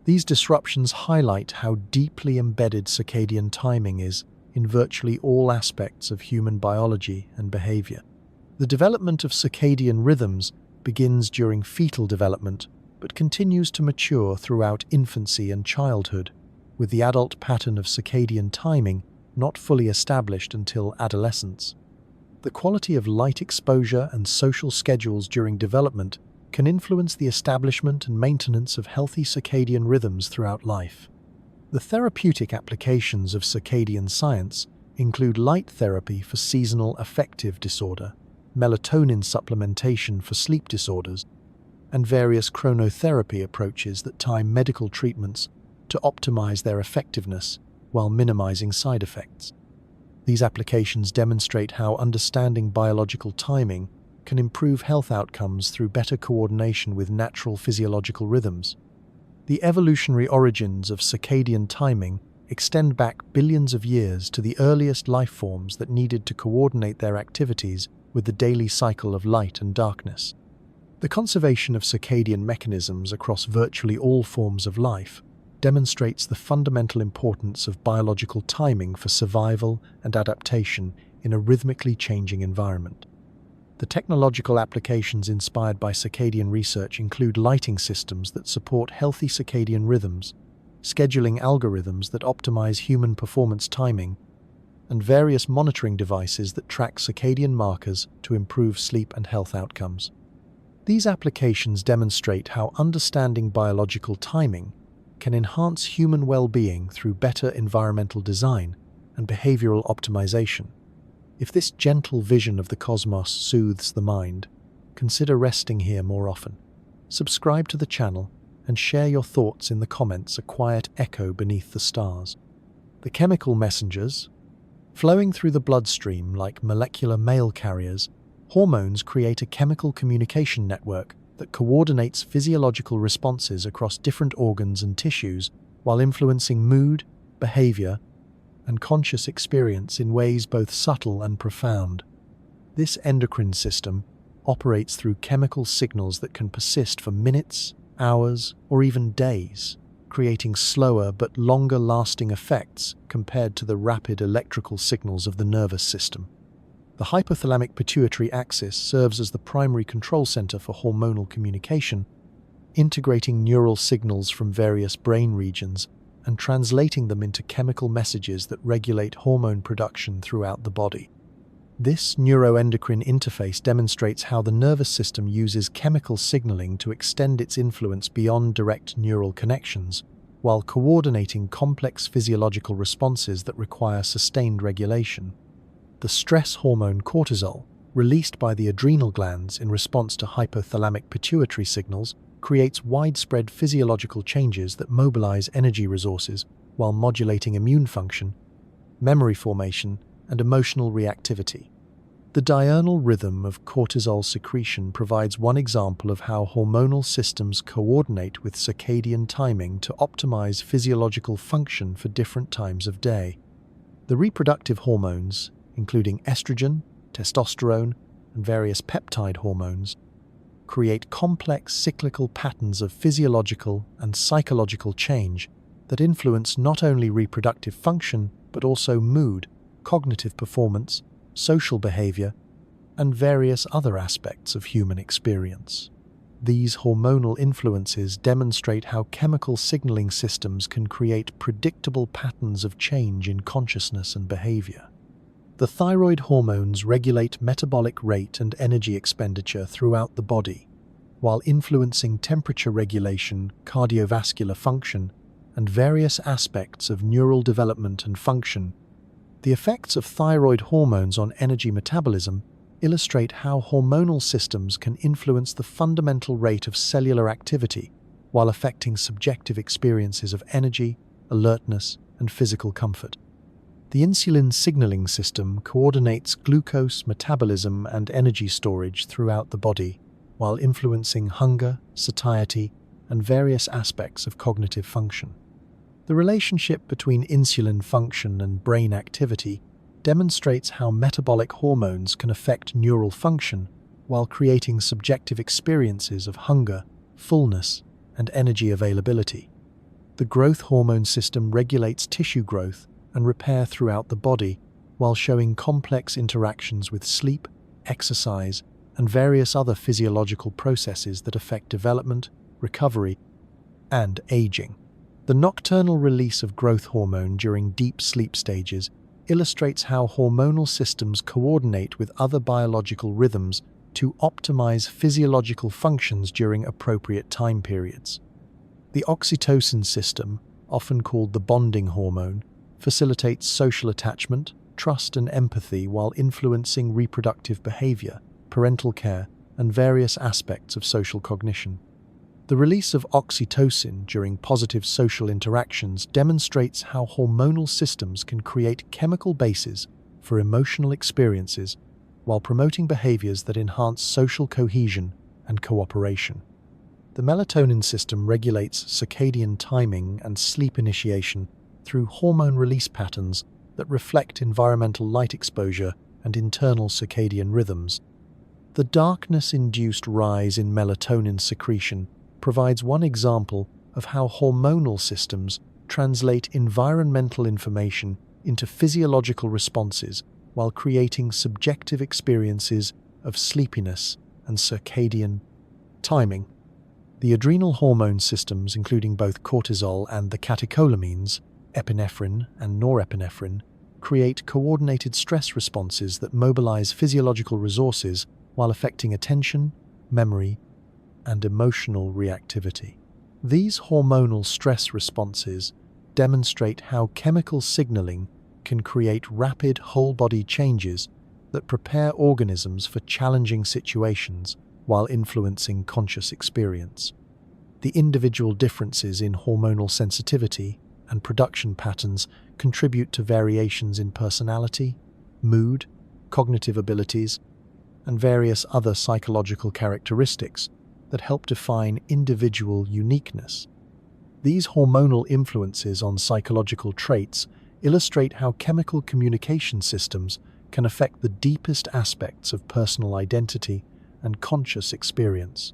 These disruptions highlight how deeply embedded circadian timing is in virtually all aspects of human biology and behavior. The development of circadian rhythms begins during fetal development, but continues to mature throughout infancy and childhood, with the adult pattern of circadian timing not fully established until adolescence. The quality of light exposure and social schedules during development can influence the establishment and maintenance of healthy circadian rhythms throughout life. The therapeutic applications of circadian science include light therapy for seasonal affective disorder, melatonin supplementation for sleep disorders, and various chronotherapy approaches that time medical treatments to optimize their effectiveness while minimizing side effects. These applications demonstrate how understanding biological timing can improve health outcomes through better coordination with natural physiological rhythms. The evolutionary origins of circadian timing extend back billions of years to the earliest life forms that needed to coordinate their activities with the daily cycle of light and darkness. The conservation of circadian mechanisms across virtually all forms of life demonstrates the fundamental importance of biological timing for survival and adaptation in a rhythmically changing environment. The technological applications inspired by circadian research include lighting systems that support healthy circadian rhythms, scheduling algorithms that optimize human performance timing, and various monitoring devices that track circadian markers to improve sleep and health outcomes. These applications demonstrate how understanding biological timing can enhance human well-being through better environmental design and behavioral optimization. If this gentle vision of the cosmos soothes the mind, consider resting here more often. Subscribe to the channel and share your thoughts in the comments, a quiet echo beneath the stars. The chemical messengers, flowing through the bloodstream like molecular mail carriers, hormones create a chemical communication network that coordinates physiological responses across different organs and tissues while influencing mood, behavior, and conscious experience in ways both subtle and profound. This endocrine system operates through chemical signals that can persist for minutes, hours, or even days, creating slower but longer-lasting effects compared to the rapid electrical signals of the nervous system. The hypothalamic pituitary axis serves as the primary control center for hormonal communication, integrating neural signals from various brain regions and translating them into chemical messages that regulate hormone production throughout the body. This neuroendocrine interface demonstrates how the nervous system uses chemical signaling to extend its influence beyond direct neural connections, while coordinating complex physiological responses that require sustained regulation. The stress hormone cortisol, released by the adrenal glands in response to hypothalamic pituitary signals, creates widespread physiological changes that mobilize energy resources while modulating immune function, memory formation, and emotional reactivity. The diurnal rhythm of cortisol secretion provides one example of how hormonal systems coordinate with circadian timing to optimize physiological function for different times of day. The reproductive hormones, including estrogen, testosterone, and various peptide hormones, create complex cyclical patterns of physiological and psychological change that influence not only reproductive function but also mood, cognitive performance, social behavior, and various other aspects of human experience. These hormonal influences demonstrate how chemical signaling systems can create predictable patterns of change in consciousness and behavior. The thyroid hormones regulate metabolic rate and energy expenditure throughout the body, while influencing temperature regulation, cardiovascular function, and various aspects of neural development and function. The effects of thyroid hormones on energy metabolism illustrate how hormonal systems can influence the fundamental rate of cellular activity while affecting subjective experiences of energy, alertness, and physical comfort. The insulin signaling system coordinates glucose metabolism and energy storage throughout the body, while influencing hunger, satiety, and various aspects of cognitive function. The relationship between insulin function and brain activity demonstrates how metabolic hormones can affect neural function while creating subjective experiences of hunger, fullness, and energy availability. The growth hormone system regulates tissue growth and repair throughout the body, while showing complex interactions with sleep, exercise, and various other physiological processes that affect development, recovery, and aging. The nocturnal release of growth hormone during deep sleep stages illustrates how hormonal systems coordinate with other biological rhythms to optimize physiological functions during appropriate time periods. The oxytocin system, often called the bonding hormone, facilitates social attachment, trust, and empathy while influencing reproductive behavior, parental care, and various aspects of social cognition. The release of oxytocin during positive social interactions demonstrates how hormonal systems can create chemical bases for emotional experiences while promoting behaviors that enhance social cohesion and cooperation. The melatonin system regulates circadian timing and sleep initiation through hormone release patterns that reflect environmental light exposure and internal circadian rhythms. The darkness-induced rise in melatonin secretion provides one example of how hormonal systems translate environmental information into physiological responses while creating subjective experiences of sleepiness and circadian timing. The adrenal hormone systems, including both cortisol and the catecholamines, epinephrine and norepinephrine, create coordinated stress responses that mobilize physiological resources while affecting attention, memory, and emotional reactivity. These hormonal stress responses demonstrate how chemical signaling can create rapid whole-body changes that prepare organisms for challenging situations while influencing conscious experience. The individual differences in hormonal sensitivity and production patterns contribute to variations in personality, mood, cognitive abilities, and various other psychological characteristics that help define individual uniqueness. These hormonal influences on psychological traits illustrate how chemical communication systems can affect the deepest aspects of personal identity and conscious experience.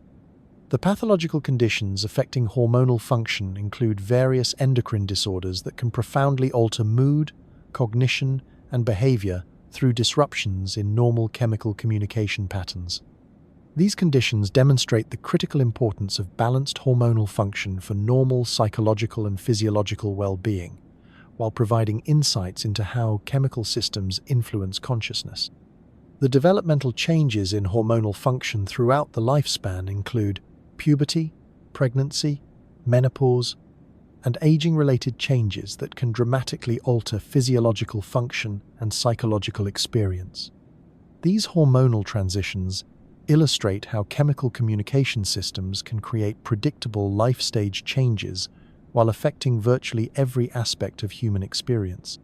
The pathological conditions affecting hormonal function include various endocrine disorders that can profoundly alter mood, cognition, and behavior through disruptions in normal chemical communication patterns. These conditions demonstrate the critical importance of balanced hormonal function for normal psychological and physiological well-being, while providing insights into how chemical systems influence consciousness. The developmental changes in hormonal function throughout the lifespan include puberty, pregnancy, menopause, and aging-related changes that can dramatically alter physiological function and psychological experience. These hormonal transitions illustrate how chemical communication systems can create predictable life stage changes while affecting virtually every aspect of human experience.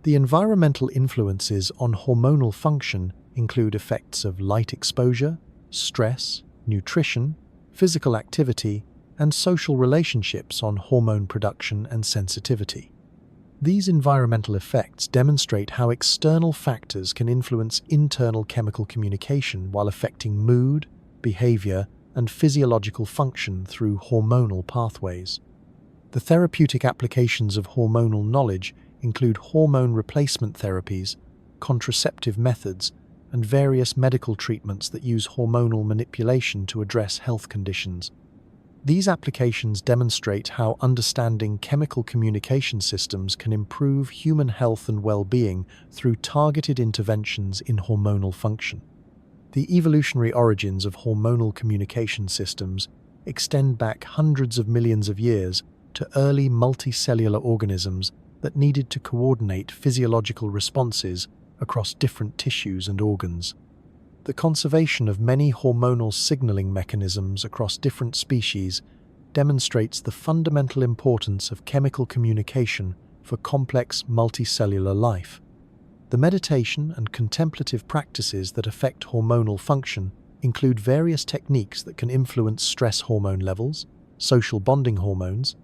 The environmental influences on hormonal function include effects of light exposure, stress, nutrition, physical activity, and social relationships on hormone production and sensitivity. These environmental effects demonstrate how external factors can influence internal chemical communication while affecting mood, behavior, and physiological function through hormonal pathways. The therapeutic applications of hormonal knowledge include hormone replacement therapies, contraceptive methods, and various medical treatments that use hormonal manipulation to address health conditions. These applications demonstrate how understanding chemical communication systems can improve human health and well-being through targeted interventions in hormonal function. The evolutionary origins of hormonal communication systems extend back hundreds of millions of years to early multicellular organisms that needed to coordinate physiological responses across different tissues and organs. The conservation of many hormonal signaling mechanisms across different species demonstrates the fundamental importance of chemical communication for complex multicellular life. The meditation and contemplative practices that affect hormonal function include various techniques that can influence stress hormone levels, social bonding hormones,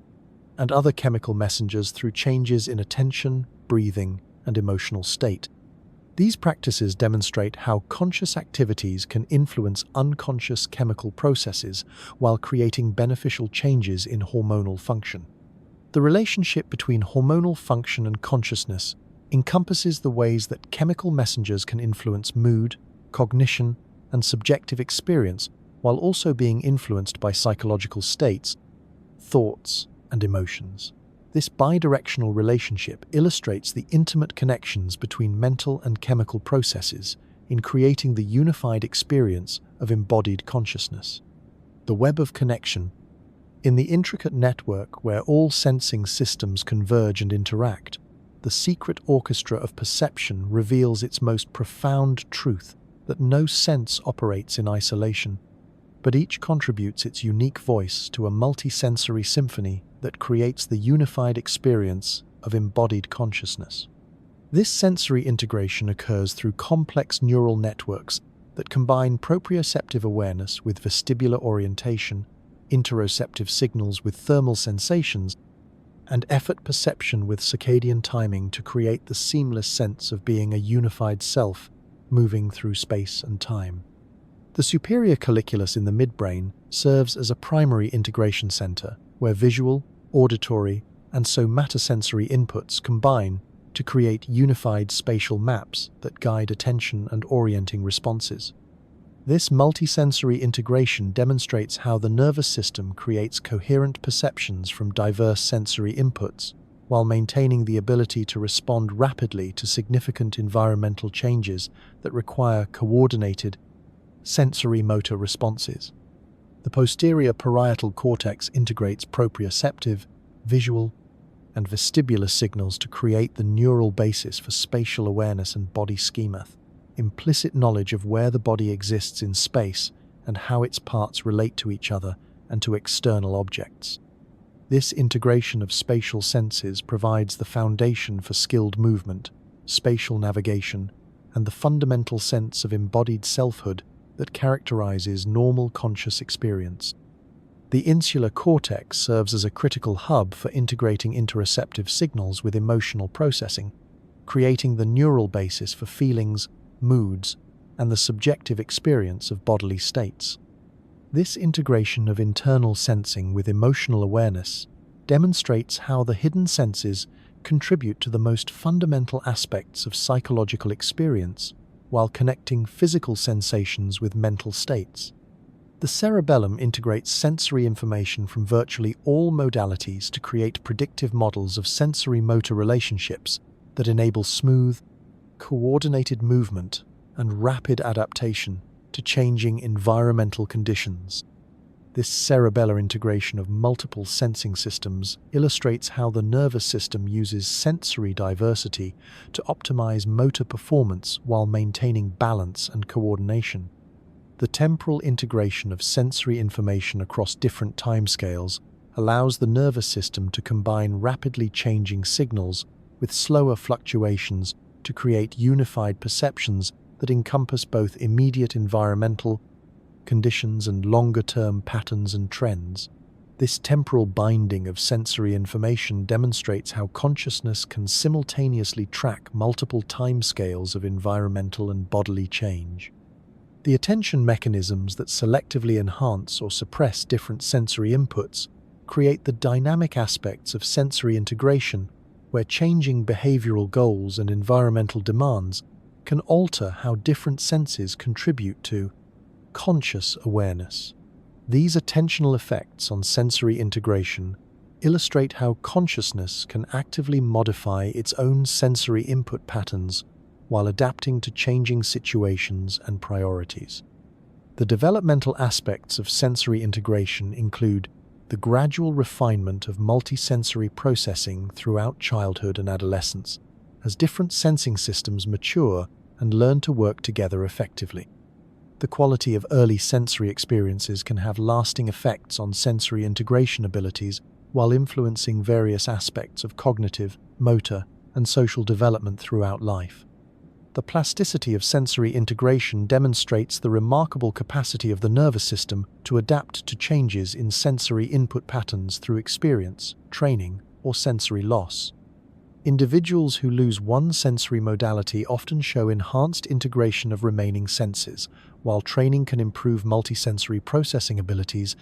and other chemical messengers through changes in attention, breathing, and emotional state. These practices demonstrate how conscious activities can influence unconscious chemical processes while creating beneficial changes in hormonal function. The relationship between hormonal function and consciousness encompasses the ways that chemical messengers can influence mood, cognition, and subjective experience, while also being influenced by psychological states, thoughts, and emotions. This bidirectional relationship illustrates the intimate connections between mental and chemical processes in creating the unified experience of embodied consciousness. The web of connection. In the intricate network where all sensing systems converge and interact, the secret orchestra of perception reveals its most profound truth that no sense operates in isolation, but each contributes its unique voice to a multisensory symphony that creates the unified experience of embodied consciousness. This sensory integration occurs through complex neural networks that combine proprioceptive awareness with vestibular orientation, interoceptive signals with thermal sensations, and effort perception with circadian timing to create the seamless sense of being a unified self moving through space and time. The superior colliculus in the midbrain serves as a primary integration center where visual, auditory, and somatosensory inputs combine to create unified spatial maps that guide attention and orienting responses. This multisensory integration demonstrates how the nervous system creates coherent perceptions from diverse sensory inputs, while maintaining the ability to respond rapidly to significant environmental changes that require coordinated sensory-motor responses. The posterior parietal cortex integrates proprioceptive, visual, and vestibular signals to create the neural basis for spatial awareness and body schema, implicit knowledge of where the body exists in space and how its parts relate to each other and to external objects. This integration of spatial senses provides the foundation for skilled movement, spatial navigation, and the fundamental sense of embodied selfhood that characterizes normal conscious experience. The insular cortex serves as a critical hub for integrating interoceptive signals with emotional processing, creating the neural basis for feelings, moods, and the subjective experience of bodily states. This integration of internal sensing with emotional awareness demonstrates how the hidden senses contribute to the most fundamental aspects of psychological experience while connecting physical sensations with mental states. The cerebellum integrates sensory information from virtually all modalities to create predictive models of sensory-motor relationships that enable smooth, coordinated movement and rapid adaptation to changing environmental conditions. This cerebellar integration of multiple sensing systems illustrates how the nervous system uses sensory diversity to optimize motor performance while maintaining balance and coordination. The temporal integration of sensory information across different timescales allows the nervous system to combine rapidly changing signals with slower fluctuations to create unified perceptions that encompass both immediate environmental conditions and longer-term patterns and trends. This temporal binding of sensory information demonstrates how consciousness can simultaneously track multiple timescales of environmental and bodily change. The attention mechanisms that selectively enhance or suppress different sensory inputs create the dynamic aspects of sensory integration, where changing behavioral goals and environmental demands can alter how different senses contribute to conscious awareness. These attentional effects on sensory integration illustrate how consciousness can actively modify its own sensory input patterns while adapting to changing situations and priorities. The developmental aspects of sensory integration include the gradual refinement of multisensory processing throughout childhood and adolescence, as different sensing systems mature and learn to work together effectively. The quality of early sensory experiences can have lasting effects on sensory integration abilities while influencing various aspects of cognitive, motor, and social development throughout life. The plasticity of sensory integration demonstrates the remarkable capacity of the nervous system to adapt to changes in sensory input patterns through experience, training, or sensory loss. Individuals who lose one sensory modality often show enhanced integration of remaining senses, while training can improve multisensory processing abilities.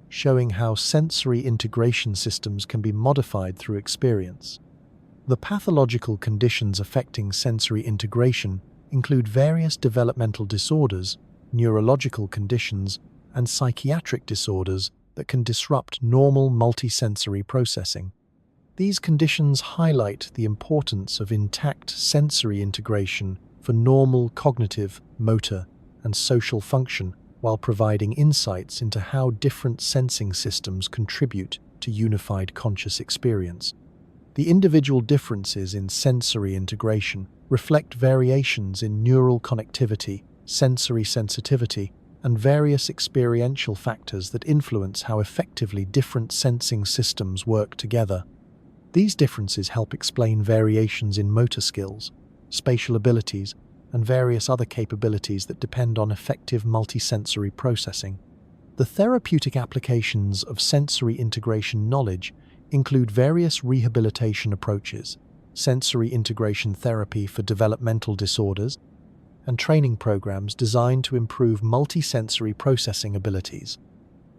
showing how sensory integration systems can be modified through experience. The pathological conditions affecting sensory integration include various developmental disorders, neurological conditions, and psychiatric disorders that can disrupt normal multisensory processing. These conditions highlight the importance of intact sensory integration for normal cognitive, motor, and social function, while providing insights into how different sensing systems contribute to unified conscious experience. The individual differences in sensory integration reflect variations in neural connectivity, sensory sensitivity, and various experiential factors that influence how effectively different sensing systems work together. These differences help explain variations in motor skills, spatial abilities, and various other capabilities that depend on effective multisensory processing. The therapeutic applications of sensory integration knowledge include various rehabilitation approaches, sensory integration therapy for developmental disorders, and training programs designed to improve multisensory processing abilities.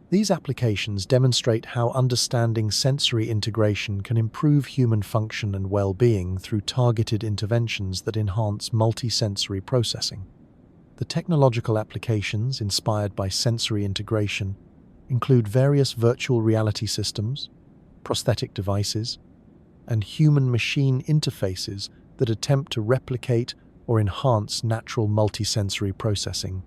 These applications demonstrate how understanding sensory integration can improve human function and well-being through targeted interventions that enhance multisensory processing. The technological applications inspired by sensory integration include various virtual reality systems, prosthetic devices, and human-machine interfaces that attempt to replicate or enhance natural multisensory processing.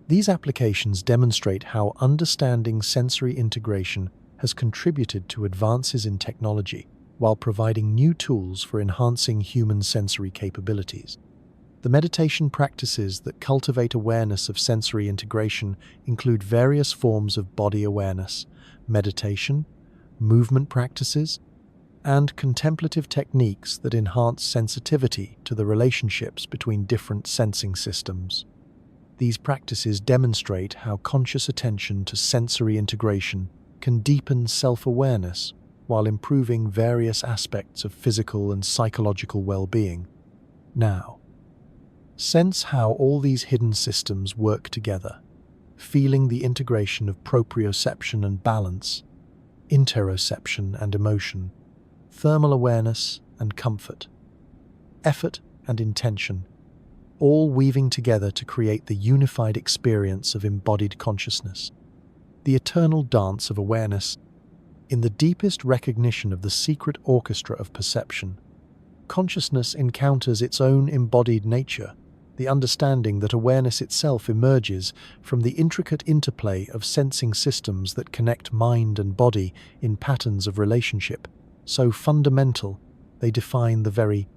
These applications demonstrate how understanding sensory integration has contributed to advances in technology while providing new tools for enhancing human sensory capabilities. The meditation practices that cultivate awareness of sensory integration include various forms of body awareness, meditation, movement practices, and contemplative techniques that enhance sensitivity to the relationships between different sensing systems. These practices demonstrate how conscious attention to sensory integration can deepen self-awareness while improving various aspects of physical and psychological well-being. Now, sense how all these hidden systems work together, feeling the integration of proprioception and balance, interoception and emotion, thermal awareness and comfort, effort and intention, all weaving together to create the unified experience of embodied consciousness, the eternal dance of awareness. In the deepest recognition of the secret orchestra of perception, consciousness encounters its own embodied nature, the understanding that awareness itself emerges from the intricate interplay of sensing systems that connect mind and body in patterns of relationship, so fundamental they define the very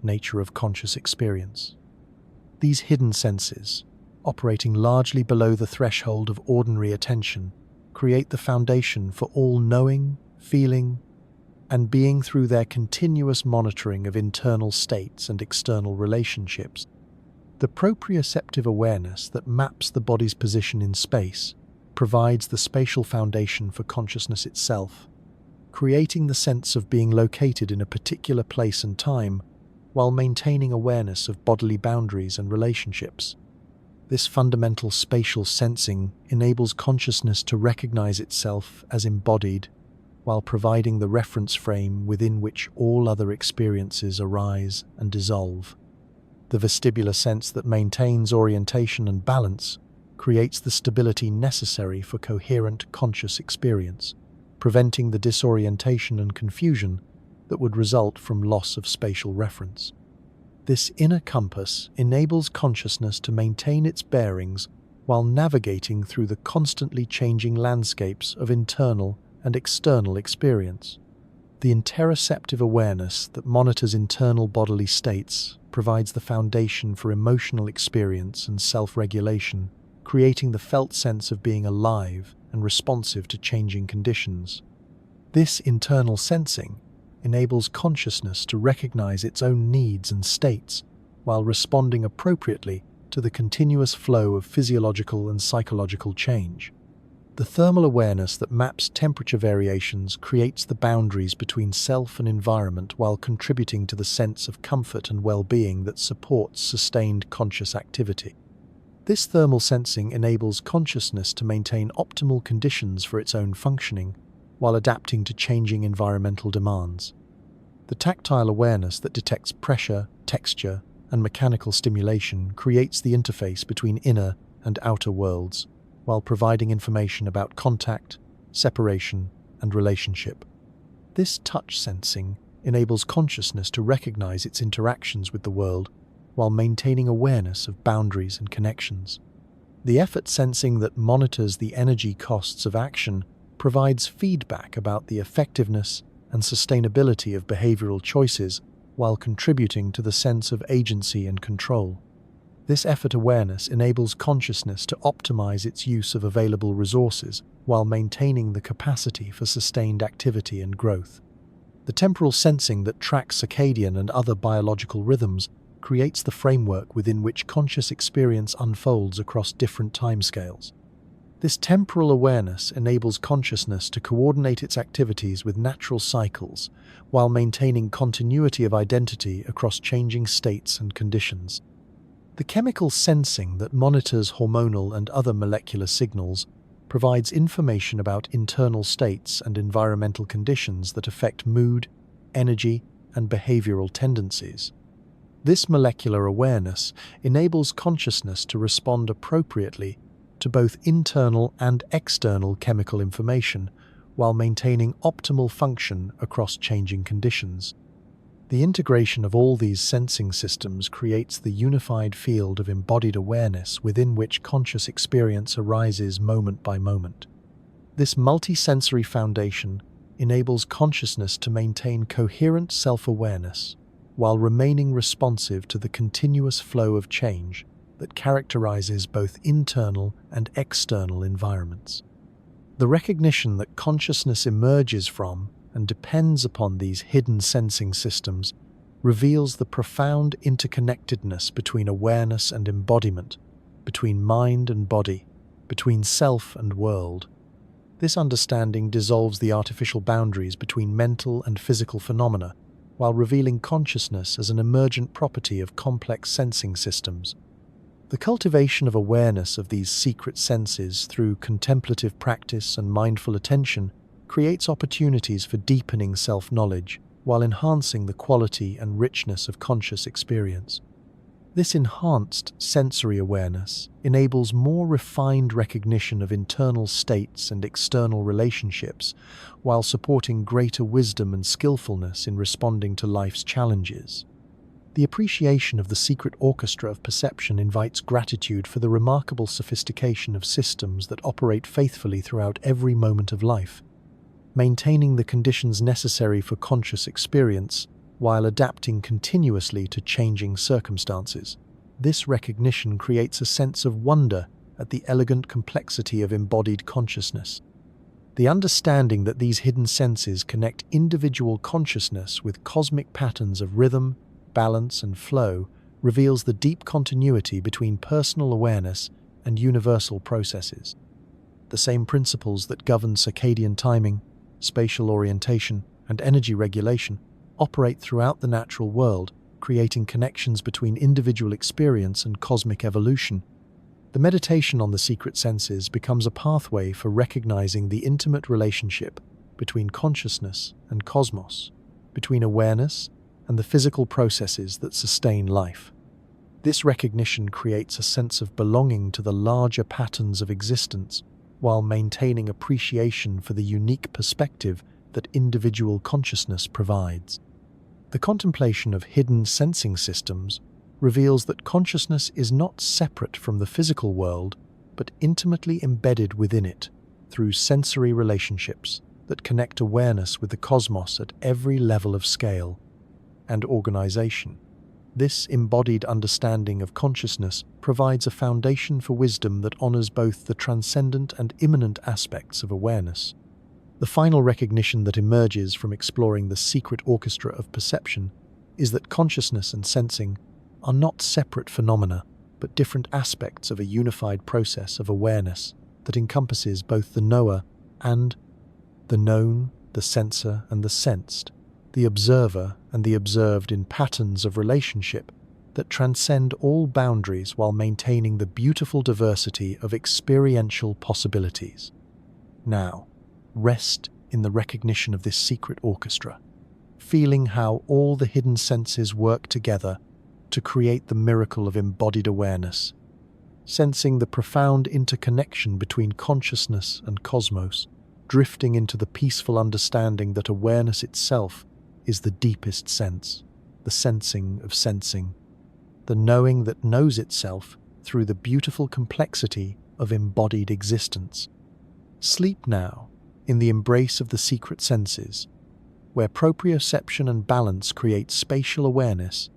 nature of conscious experience. These hidden senses, operating largely below the threshold of ordinary attention, create the foundation for all knowing, feeling, and being through their continuous monitoring of internal states and external relationships. The proprioceptive awareness that maps the body's position in space provides the spatial foundation for consciousness itself, creating the sense of being located in a particular place and time while maintaining awareness of bodily boundaries and relationships. This fundamental spatial sensing enables consciousness to recognize itself as embodied while providing the reference frame within which all other experiences arise and dissolve. The vestibular sense that maintains orientation and balance creates the stability necessary for coherent conscious experience, preventing the disorientation and confusion that would result from loss of spatial reference. This inner compass enables consciousness to maintain its bearings while navigating through the constantly changing landscapes of internal and external experience. The interoceptive awareness that monitors internal bodily states provides the foundation for emotional experience and self-regulation, creating the felt sense of being alive and responsive to changing conditions. This internal sensing enables consciousness to recognize its own needs and states while responding appropriately to the continuous flow of physiological and psychological change. The thermal awareness that maps temperature variations creates the boundaries between self and environment while contributing to the sense of comfort and well-being that supports sustained conscious activity. This thermal sensing enables consciousness to maintain optimal conditions for its own functioning while adapting to changing environmental demands. The tactile awareness that detects pressure, texture, and mechanical stimulation creates the interface between inner and outer worlds, while providing information about contact, separation, and relationship. This touch sensing enables consciousness to recognize its interactions with the world while maintaining awareness of boundaries and connections. The effort sensing that monitors the energy costs of action provides feedback about the effectiveness and sustainability of behavioral choices while contributing to the sense of agency and control. This effort awareness enables consciousness to optimize its use of available resources while maintaining the capacity for sustained activity and growth. The temporal sensing that tracks circadian and other biological rhythms creates the framework within which conscious experience unfolds across different timescales. This temporal awareness enables consciousness to coordinate its activities with natural cycles while maintaining continuity of identity across changing states and conditions. The chemical sensing that monitors hormonal and other molecular signals provides information about internal states and environmental conditions that affect mood, energy, and behavioral tendencies. This molecular awareness enables consciousness to respond appropriately to both internal and external chemical information while maintaining optimal function across changing conditions. The integration of all these sensing systems creates the unified field of embodied awareness within which conscious experience arises moment by moment. This multisensory foundation enables consciousness to maintain coherent self-awareness while remaining responsive to the continuous flow of change that characterizes both internal and external environments. The recognition that consciousness emerges from and depends upon these hidden sensing systems reveals the profound interconnectedness between awareness and embodiment, between mind and body, between self and world. This understanding dissolves the artificial boundaries between mental and physical phenomena, while revealing consciousness as an emergent property of complex sensing systems. The cultivation of awareness of these secret senses through contemplative practice and mindful attention creates opportunities for deepening self-knowledge while enhancing the quality and richness of conscious experience. This enhanced sensory awareness enables more refined recognition of internal states and external relationships, while supporting greater wisdom and skillfulness in responding to life's challenges. The appreciation of the secret orchestra of perception invites gratitude for the remarkable sophistication of systems that operate faithfully throughout every moment of life, maintaining the conditions necessary for conscious experience while adapting continuously to changing circumstances. This recognition creates a sense of wonder at the elegant complexity of embodied consciousness. The understanding that these hidden senses connect individual consciousness with cosmic patterns of rhythm, balance, and flow reveals the deep continuity between personal awareness and universal processes. The same principles that govern circadian timing, spatial orientation, and energy regulation operate throughout the natural world, creating connections between individual experience and cosmic evolution. The meditation on the secret senses becomes a pathway for recognizing the intimate relationship between consciousness and cosmos, between awareness and the physical processes that sustain life. This recognition creates a sense of belonging to the larger patterns of existence, while maintaining appreciation for the unique perspective that individual consciousness provides. The contemplation of hidden sensing systems reveals that consciousness is not separate from the physical world, but intimately embedded within it through sensory relationships that connect awareness with the cosmos at every level of scale and organization. This embodied understanding of consciousness provides a foundation for wisdom that honors both the transcendent and immanent aspects of awareness. The final recognition that emerges from exploring the secret orchestra of perception is that consciousness and sensing are not separate phenomena, but different aspects of a unified process of awareness that encompasses both the knower and the known, the sensor and the sensed, the observer and the observed in patterns of relationship that transcend all boundaries while maintaining the beautiful diversity of experiential possibilities. Now, rest in the recognition of this secret orchestra, feeling how all the hidden senses work together to create the miracle of embodied awareness, sensing the profound interconnection between consciousness and cosmos, drifting into the peaceful understanding that awareness itself is the deepest sense, the sensing of sensing, the knowing that knows itself through the beautiful complexity of embodied existence. Sleep now in the embrace of the secret senses, where proprioception and balance create spatial awareness,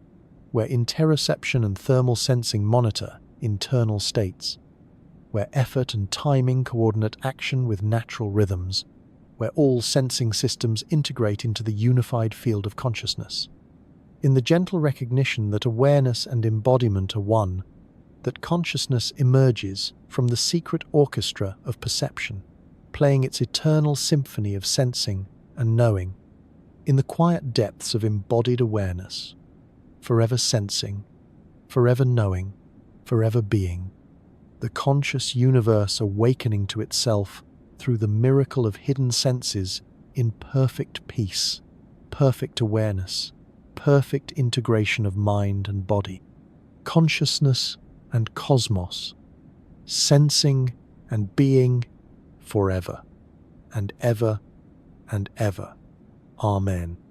where interoception and thermal sensing monitor internal states, where effort and timing coordinate action with natural rhythms, where all sensing systems integrate into the unified field of consciousness. In the gentle recognition that awareness and embodiment are one, that consciousness emerges from the secret orchestra of perception, playing its eternal symphony of sensing and knowing, in the quiet depths of embodied awareness, forever sensing, forever knowing, forever being, the conscious universe awakening to itself through the miracle of hidden senses in perfect peace, perfect awareness, perfect integration of mind and body, consciousness and cosmos, sensing and being forever and ever and ever. Amen.